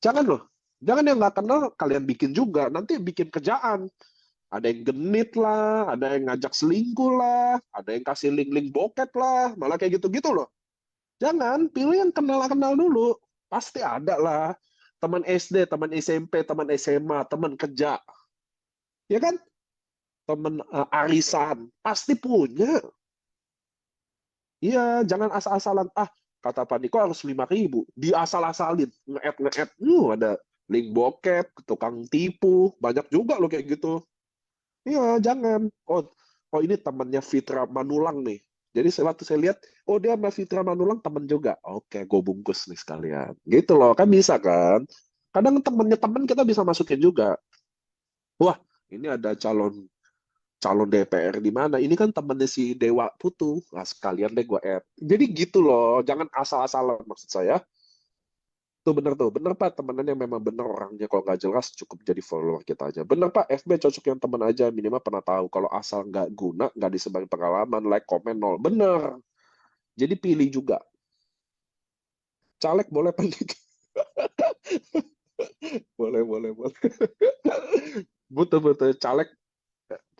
Jangan loh. Jangan yang nggak kenal kalian bikin juga. Nanti bikin kerjaan. Ada yang genit lah, ada yang ngajak selingkuh lah, ada yang kasih link-link bokep lah, malah kayak gitu-gitu loh. Jangan, pilih yang kenal-kenal dulu. Pasti ada lah. Teman SD, teman SMP, teman SMA, teman kerja. Ya kan? Teman arisan. Pasti punya. Iya, jangan asal-asalan. Ah, kata Pak Niko harus 5.000. Diasal-asalin. Nge-add. Ada link bokep, tukang tipu. Banyak juga loh kayak gitu. Iya, jangan. Oh, oh ini temannya Fitra Manulang nih. Jadi waktu saya lihat, oh dia sama Fitra Manulang temen juga. Oke, gue bungkus nih sekalian. Gitu loh, kan bisa kan? Kadang temennya temen kita bisa masukin juga. Wah, ini ada calon calon DPR di mana? Ini kan temennya si Dewa Putu. Nah, sekalian deh gue add. Jadi gitu loh, jangan asal-asalan maksud saya. Tuh bener Pak, temenan yang memang bener orangnya. Kalau nggak jelas cukup jadi follower kita aja. Bener Pak, FB cocok yang teman aja, minimal pernah tahu. Kalau asal nggak guna, nggak disebarin pengalaman, like, komen, nol. Bener. Jadi pilih juga. Caleg boleh pendidik. Boleh. Betul caleg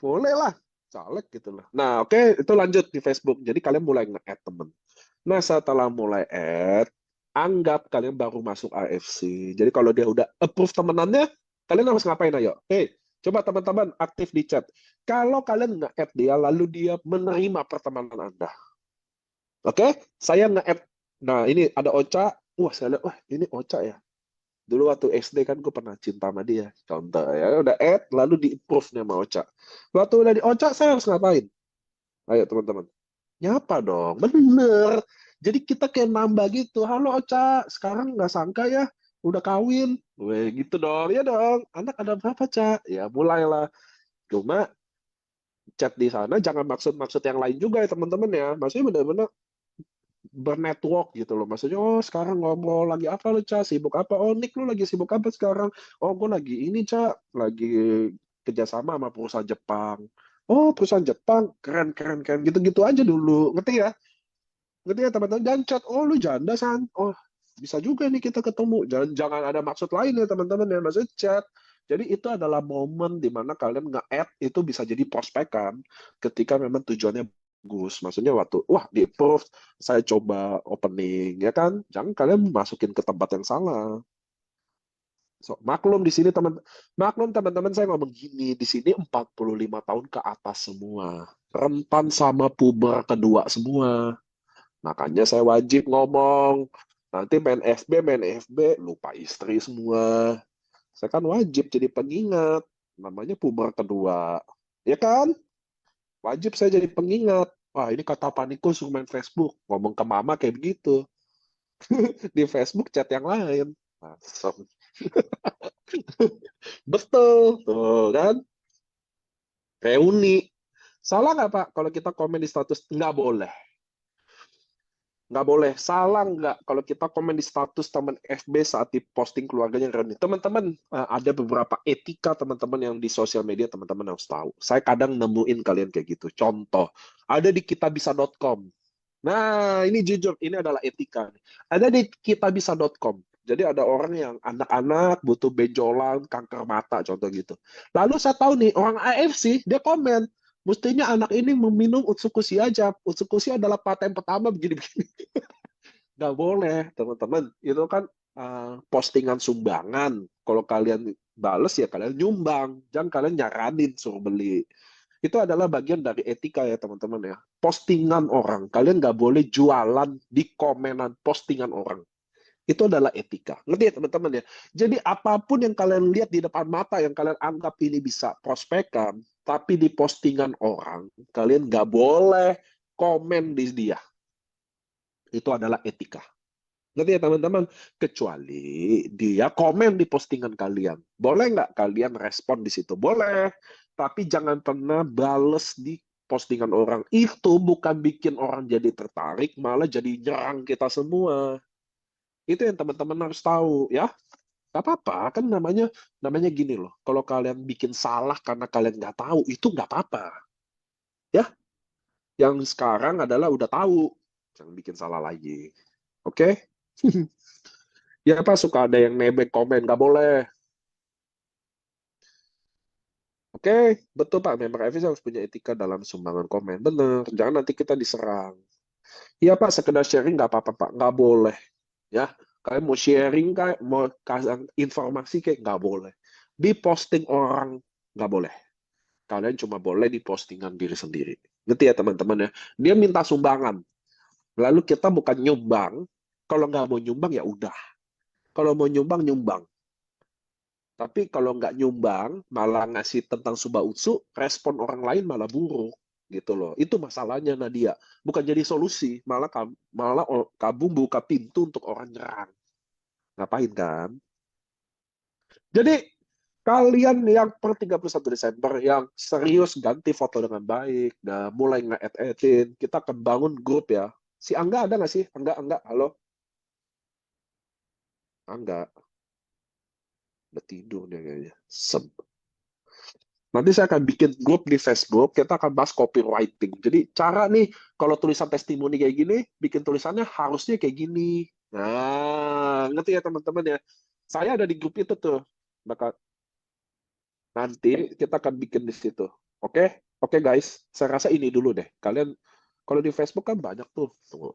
boleh lah. Caleg gitu lah. Nah oke, itu lanjut di Facebook. Jadi kalian mulai nge-add temen. Nah setelah mulai add, anggap kalian baru masuk AFC. Jadi kalau dia udah approve temenannya, kalian harus ngapain ayo? Hey, coba teman-teman aktif di chat. Kalau kalian nge-add dia, lalu dia menerima pertemanan Anda. Oke, saya nge-add. Nah ini ada Ocha. Wah saya lihat, wah ini Ocha ya. Dulu waktu SD kan gue pernah cinta sama dia. Contoh ya, udah add, lalu di-approve nih sama Ocha. Waktu udah di Ocha, saya harus ngapain? Ayo teman-teman. Nyapa dong, bener. Jadi kita kayak nambah gitu. Halo Ocha, sekarang nggak sangka ya, udah kawin. Weh, gitu dong. Ya dong, anak ada berapa, Ca? Ya mulailah. Cuma chat di sana jangan maksud-maksud yang lain juga ya teman-teman ya. Maksudnya benar-benar bernetwork gitu loh. Maksudnya, oh sekarang ngobrol lagi apa lu, Ca? Sibuk apa? Oh, Nick lu lagi sibuk apa sekarang? Oh, gue lagi ini, Ca. Lagi kerjasama sama perusahaan Jepang. Oh, perusahaan Jepang. Keren. Gitu-gitu aja dulu. Ngerti ya? Ngerti ya teman-teman? Dan chat, oh lu janda san. Oh bisa juga nih kita ketemu. Jangan ada maksud lain ya teman-teman ya. Maksudnya chat. Jadi itu adalah momen di mana kalian nge-add itu bisa jadi prospekan ketika memang tujuannya bagus. Maksudnya waktu, wah di approve, saya coba opening, ya kan? Jangan kalian masukin ke tempat yang salah. So, maklum teman-teman saya ngomong gini, di sini 45 tahun ke atas semua. Rentan sama puber kedua semua. Makanya saya wajib ngomong. Nanti main FB, lupa istri semua. Saya kan wajib jadi pengingat. Namanya puber kedua. Ya kan? Wajib saya jadi pengingat. Wah, ini kata Paniko suruh main Facebook. Ngomong ke mama kayak begitu. Di Facebook chat yang lain. Masuk. Betul. Tuh kan? Reuni. Salah nggak Pak kalau kita komen di status? Nggak boleh. Nggak boleh. Salah nggak kalau kita komen di status teman FB saat di posting keluarganya reuni. Teman-teman, ada beberapa etika teman-teman yang di sosial media teman-teman harus tahu. Saya kadang nemuin kalian kayak gitu. Contoh, ada di kitabisa.com. Nah, ini jujur, ini adalah etika. Ada di kitabisa.com. Jadi ada orang yang anak-anak butuh benjolan, kanker mata, contoh gitu. Lalu saya tahu nih, orang AFC, dia komen, mestinya anak ini meminum utsukushi aja. Utsukushi adalah paten pertama begini-begini. Nggak boleh, teman-teman. Itu kan postingan sumbangan. Kalau kalian bales ya kalian nyumbang. Jangan kalian nyaranin suruh beli. Itu adalah bagian dari etika ya teman-teman ya. Postingan orang, kalian nggak boleh jualan di komenan postingan orang. Itu adalah etika. Ngerti ya teman-teman ya? Jadi apapun yang kalian lihat di depan mata, yang kalian anggap ini bisa prospekan, tapi di postingan orang, kalian nggak boleh komen di dia. Itu adalah etika. Ngerti ya teman-teman? Kecuali dia komen di postingan kalian. Boleh nggak kalian respon di situ? Boleh. Tapi jangan pernah bales di postingan orang. Itu bukan bikin orang jadi tertarik, malah jadi nyerang kita semua. Itu yang teman-teman harus tahu ya. Gak apa-apa, kan namanya gini loh. Kalau kalian bikin salah karena kalian nggak tahu, itu nggak apa-apa. Ya, yang sekarang adalah udah tahu. Jangan bikin salah lagi. Oke? Ya Pak, suka ada yang nebeng komen, nggak boleh. Oke, betul Pak, member FIS harus punya etika dalam sumbangan komen. Bener, jangan nanti kita diserang. Iya Pak, sekedar sharing nggak apa-apa Pak, nggak boleh. Ya, kalian mau sharing kayak mau kasih informasi kayak nggak boleh. Di posting orang nggak boleh. Kalian cuma boleh di postingan diri sendiri. Ngerti ya teman-teman ya? Dia minta sumbangan. Lalu kita bukan nyumbang. Kalau nggak mau nyumbang ya udah. Kalau mau nyumbang, nyumbang. Tapi kalau nggak nyumbang, malah ngasih tentang Suba Utsu, respon orang lain malah buruk. Gitu loh. Itu masalahnya Nadia. Bukan jadi solusi, malah kamu buka pintu untuk orang nyerang. Ngapain kan? Jadi kalian yang per 31 Desember yang serius ganti foto dengan baik, nah mulai nge-edit, kita akan bangun grup ya. Si Angga ada nggak sih? Angga, halo? Angga, udah tidur dia kayaknya. Nanti saya akan bikin grup di Facebook, kita akan bahas copywriting. Jadi cara nih, kalau tulisan testimoni kayak gini, bikin tulisannya harusnya kayak gini. Nah, ngerti ya teman-teman ya? Saya ada di grup itu tuh. Bakal Nanti kita akan bikin di situ. Oke? Oke guys, saya rasa ini dulu deh. Kalian kalau di Facebook kan banyak tuh. Tunggu.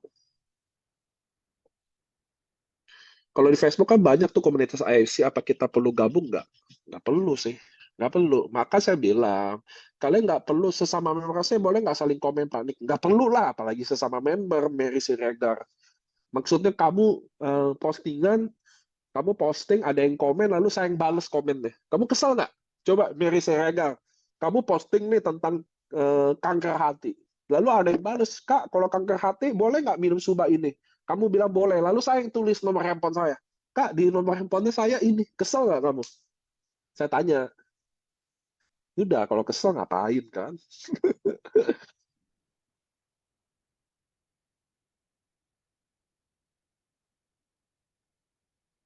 Kalau di Facebook kan banyak tuh komunitas AFC. Apa kita perlu gabung nggak? Nggak perlu sih. Nggak perlu. Maka saya bilang, kalian nggak perlu sesama member saya boleh nggak saling komen panik. Nggak perlu lah, apalagi sesama member, Mary Siregar. Maksudnya kamu postingan, kamu posting, ada yang komen, lalu saya yang bales komen deh. Kamu kesel nggak? Coba Mary Siregar. Kamu posting nih tentang kanker hati. Lalu ada yang balas, Kak, kalau kanker hati boleh nggak minum suba ini? Kamu bilang boleh. Lalu saya yang tulis nomor handphone saya. Kak, di nomor handphonenya saya ini. Kesel nggak kamu? Saya tanya. Udah, kalau kesel ngapain kan?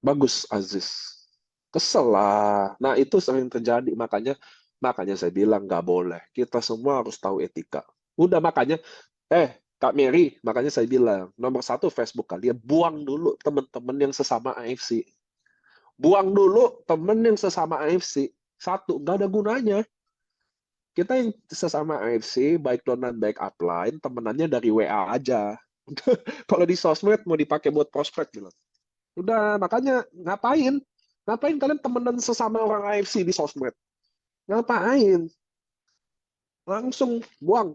Bagus, Aziz. Kesel lah. Nah, itu sering terjadi. Makanya saya bilang nggak boleh. Kita semua harus tahu etika. Udah, makanya, Kak Mary, makanya saya bilang, nomor satu Facebook kalian, buang dulu teman-teman yang sesama AFC. Buang dulu temen yang sesama AFC. Satu, nggak ada gunanya. Kita yang sesama AFC, baik donan, baik upline, temenannya dari WA aja. Kalau di sosmed mau dipakai buat prospek bilang. Udah, makanya ngapain? Ngapain kalian temenan sesama orang AFC di sosmed? Ngapain? Langsung buang.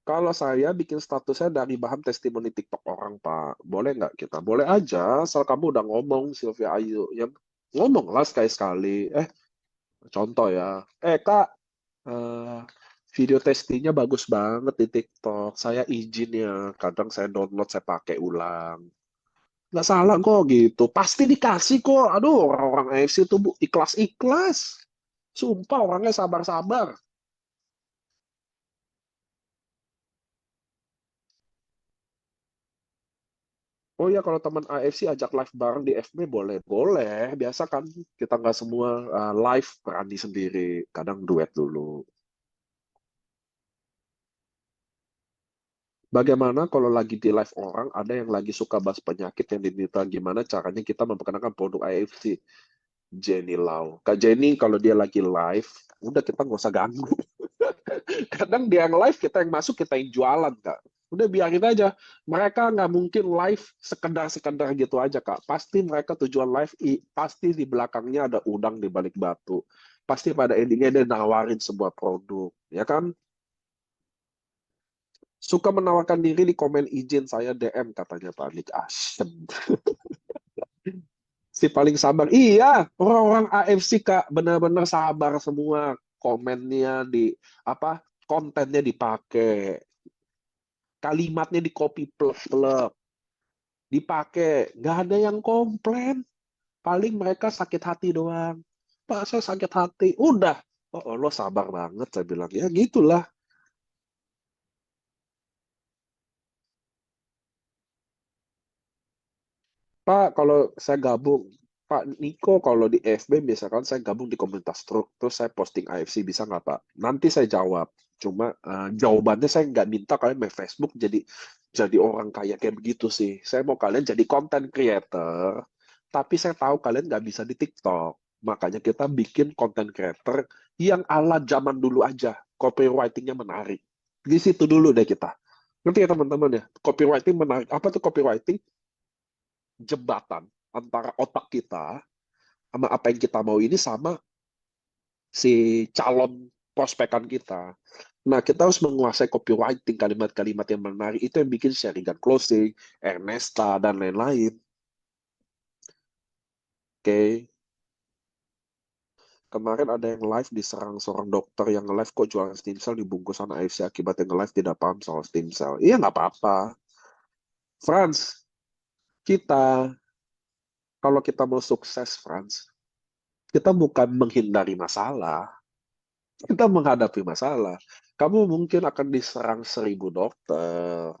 Kalau saya bikin statusnya dari bahan testimoni TikTok orang, Pak. Boleh nggak kita? Boleh aja, asal kamu udah ngomong, Sylvia Ayu. Ya, ngomong lah sekali-sekali. Contoh ya. Kak, eh, video testingnya bagus banget di TikTok. Saya izin ya. Kadang saya download, saya pakai ulang. Nggak salah kok gitu. Pasti dikasih kok. Aduh, orang-orang AFC itu Bu, ikhlas-ikhlas. Sumpah orangnya sabar-sabar. Oh ya, kalau teman AFC ajak live bareng di FB boleh. Boleh. Biasa kan kita nggak semua live berani sendiri. Kadang duet dulu. Bagaimana kalau lagi di live orang, ada yang lagi suka bahas penyakit yang diminta gimana caranya kita memperkenalkan produk AFC? Jenny Lau. Kak Jenny kalau dia lagi live, udah kita nggak usah ganggu. Kadang dia yang live, kita yang masuk, kita yang jualan, Kak. Udah biarin aja. Mereka nggak mungkin live sekedar-sekedar gitu aja, Kak. Pasti mereka tujuan live, pasti di belakangnya ada udang di balik batu. Pasti pada endingnya dia nawarin sebuah produk, ya kan? Suka menawarkan diri di komen izin saya DM katanya Pak Nick Ashem. Si paling sabar. Iya, orang-orang AFC Kak benar-benar sabar semua. Komennya di apa? Kontennya dipakai, kalimatnya di copy plek-plek, dipakai. Nggak ada yang komplain. Paling mereka sakit hati doang. Pak, saya sakit hati. Udah. Oh, lo sabar banget, saya bilang. Ya, gitulah. Pak, kalau saya gabung, Pak Niko, kalau di FB misalkan saya gabung di komunitas truk, terus saya posting AFC, bisa nggak Pak? Nanti saya jawab. Cuma jawabannya saya nggak minta kalian main Facebook jadi orang kaya kayak begitu sih. Saya mau kalian jadi content creator, tapi saya tahu kalian nggak bisa di TikTok. Makanya kita bikin content creator yang ala zaman dulu aja. Copywritingnya menarik. Di situ dulu deh kita. Ngerti ya teman-teman ya? Copywriting menarik. Apa tuh copywriting? Jembatan antara otak kita sama apa yang kita mau ini sama si calon prospekan kita. Nah, kita harus menguasai copywriting, kalimat-kalimat yang menarik. Itu yang bikin sharingan closing, Ernesta, dan lain-lain. Oke. Kemarin ada yang live diserang seorang dokter yang live kok jualan stem cell dibungkusan AFC akibat yang live tidak paham soal stem cell. Iya, nggak apa-apa. Franz, kita, kalau kita mau sukses, Franz, kita bukan menghindari masalah, kita menghadapi masalah. Kamu mungkin akan diserang 1.000 dokter.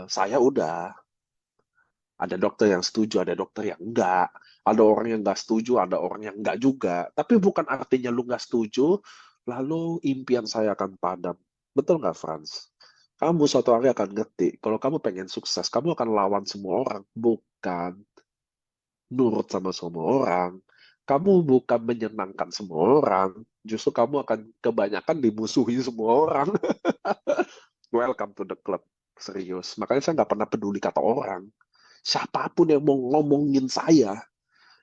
Saya udah. Ada dokter yang setuju, ada dokter yang enggak. Ada orang yang enggak setuju, ada orang yang enggak juga. Tapi bukan artinya lu enggak setuju, lalu impian saya akan padam. Betul nggak, Franz? Kamu suatu hari akan ngerti, kalau kamu pengen sukses, kamu akan lawan semua orang. Bukan nurut sama semua orang. Kamu bukan menyenangkan semua orang. Justru kamu akan kebanyakan dimusuhi semua orang. Welcome to the club. Serius. Makanya saya nggak pernah peduli kata orang. Siapapun yang mau ngomongin saya,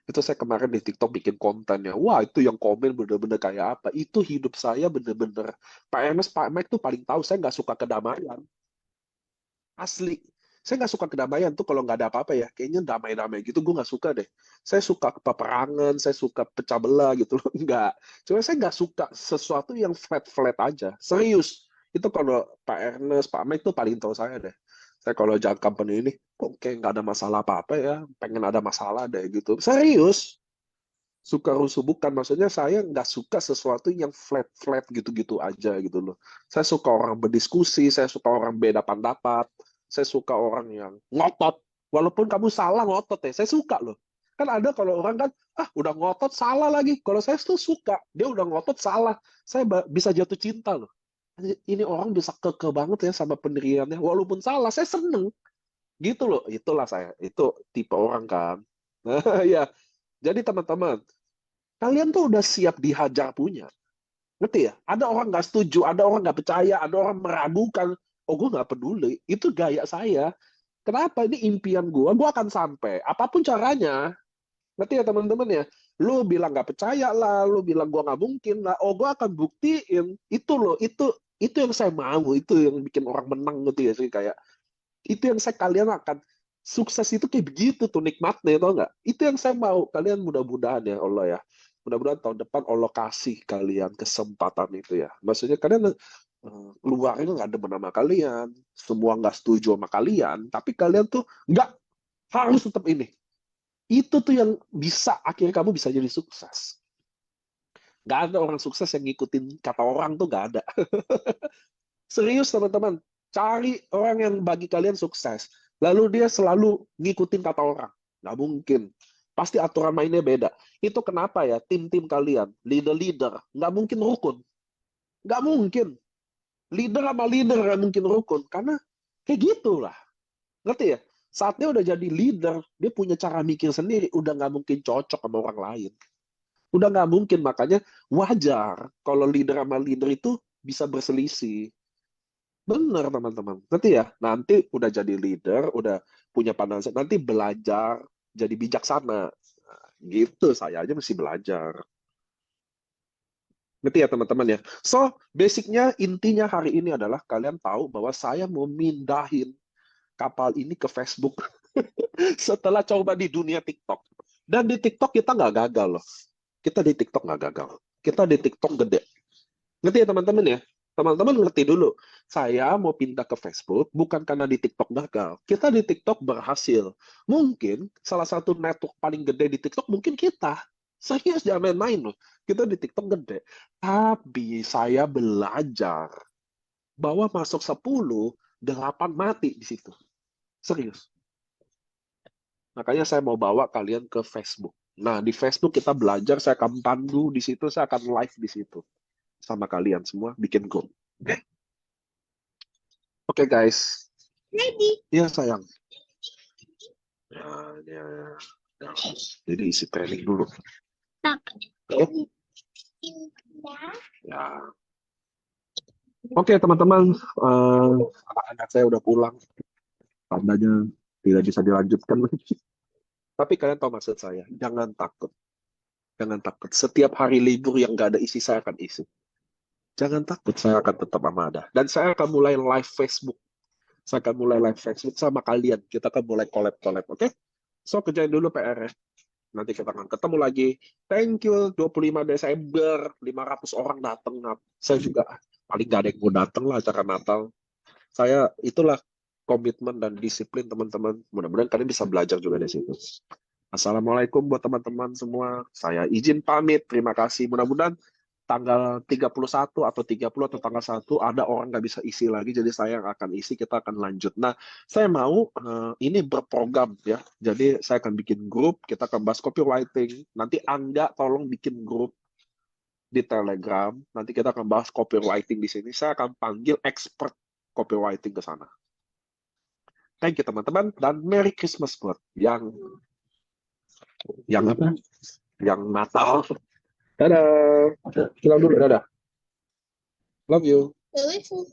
itu saya kemarin di TikTok bikin kontennya. Wah, itu yang komen bener-bener kayak apa. Itu hidup saya bener-bener. Pak Ernest, Pak Mike tuh paling tahu saya nggak suka kedamaian. Asli. Saya nggak suka kedamaian tuh kalau nggak ada apa-apa ya. Kayaknya damai-damai gitu, gue nggak suka deh. Saya suka peperangan, saya suka pecah belah gitu loh. Nggak. Cuma saya nggak suka sesuatu yang flat-flat aja. Serius. Itu kalau Pak Ernest, Pak Mike tuh paling tahu saya deh. Saya kalau jalan company ini, kok kayak nggak ada masalah apa-apa ya. Pengen ada masalah deh gitu. Serius. Suka rusuh bukan. Maksudnya saya nggak suka sesuatu yang flat-flat gitu-gitu aja gitu loh. Saya suka orang berdiskusi, saya suka orang beda pendapat, saya suka orang yang ngotot. Walaupun kamu salah ngotot ya, saya suka loh. Kan ada kalau orang kan, udah ngotot salah lagi. Kalau saya tuh suka, dia udah ngotot salah. Saya bisa jatuh cinta loh. Ini orang bisa keke banget ya sama pendiriannya. Walaupun salah, saya seneng. Gitu loh, itulah saya. Itu tipe orang kan. Nah, ya. Jadi teman-teman, kalian tuh udah siap dihajar punya. Ngerti ya? Ada orang nggak setuju, ada orang nggak percaya, ada orang meragukan. Oh, gue nggak peduli. Itu gaya saya. Kenapa? Ini impian gue akan sampai. Apapun caranya. Ngerti ya teman-teman ya? Lu bilang nggak percaya lah, lu bilang gue nggak mungkin lah. Oh, gue akan buktiin. Itu loh, itu yang saya mau. Itu yang bikin orang menang gitu ya sih. Kayak, itu yang saya kalian akan sukses itu kayak begitu tuh nikmatnya tau nggak? Itu yang saya mau kalian mudah-mudahan ya Allah ya. Mudah-mudahan tahun depan Allah kasih kalian kesempatan itu ya. Maksudnya kalian luarnya nggak ada nama kalian, semua nggak setuju sama kalian, tapi kalian tuh nggak harus tetap ini. Itu tuh yang bisa akhirnya kamu bisa jadi sukses. Nggak ada orang sukses yang ngikutin kata orang tuh nggak ada. Serius teman-teman, cari orang yang bagi kalian sukses. Lalu dia selalu ngikutin kata orang. Nggak mungkin. Pasti aturan mainnya beda. Itu kenapa ya tim-tim kalian, leader-leader, nggak mungkin rukun. Nggak mungkin. Leader sama leader nggak mungkin rukun. Karena kayak gitulah. Ngerti ya? Saat dia udah jadi leader, dia punya cara mikir sendiri. Udah nggak mungkin cocok sama orang lain. Udah nggak mungkin. Makanya wajar kalau leader sama leader itu bisa berselisih. Benar, teman-teman. Nanti ya, nanti udah jadi leader, udah punya pandangan, nanti belajar jadi bijaksana. Nah, gitu, saya aja mesti belajar. Ngerti ya, teman-teman ya? So, basicnya, intinya hari ini adalah kalian tahu bahwa saya mau mindahin kapal ini ke Facebook setelah coba di dunia TikTok. Dan di TikTok kita nggak gagal loh. Kita di TikTok nggak gagal. Kita di TikTok gede. Ngerti ya teman-teman ya? Teman-teman ngerti dulu. Saya mau pindah ke Facebook bukan karena di TikTok gagal. Kita di TikTok berhasil. Mungkin salah satu network paling gede di TikTok mungkin kita. Serius, jangan main-main loh. Kita di TikTok gede. Tapi saya belajar bahwa masuk 10, 8 mati di situ. Serius. Makanya saya mau bawa kalian ke Facebook. Nah, di Facebook kita belajar, saya akan pandu di situ, saya akan live di situ. Sama kalian semua, bikin grup. Oke, okay, guys. Ready. Iya, sayang. Nah, ya, ya. Jadi isi training dulu. Tak. Oke. Ya. Oke, teman-teman. Anak saya udah pulang. Tandanya tidak bisa dilanjutkan lagi. Tapi kalian tahu maksud saya. Jangan takut. Jangan takut. Setiap hari libur yang nggak ada isi, saya akan isi. Jangan takut, saya akan tetap ada. Dan saya akan mulai live Facebook. Saya akan mulai live Facebook sama kalian. Kita akan mulai collab-collab, oke? So, kerjain dulu PR-nya. Nanti kita akan ketemu lagi. Thank you, 25 Desember, 500 orang datang. Saya juga paling gak ada yang mau datang lah acara Natal. Saya, itulah komitmen dan disiplin teman-teman. Mudah-mudahan kalian bisa belajar juga dari situ. Assalamualaikum buat teman-teman semua. Saya izin pamit. Terima kasih. Mudah-mudahan tanggal 31 atau 30 atau tanggal 1 ada orang nggak bisa isi lagi, jadi saya yang akan isi, kita akan lanjut. Nah, saya mau ini berprogram ya, jadi saya akan bikin grup, kita akan bahas copywriting. Nanti Angga tolong bikin grup di Telegram, nanti kita akan bahas copywriting di sini. Saya akan panggil expert copywriting ke sana. Thank you teman-teman, dan Merry Christmas buat yang apa? Yang Natal. Dadah. Pulang dulu, dadah. Love you. Love you.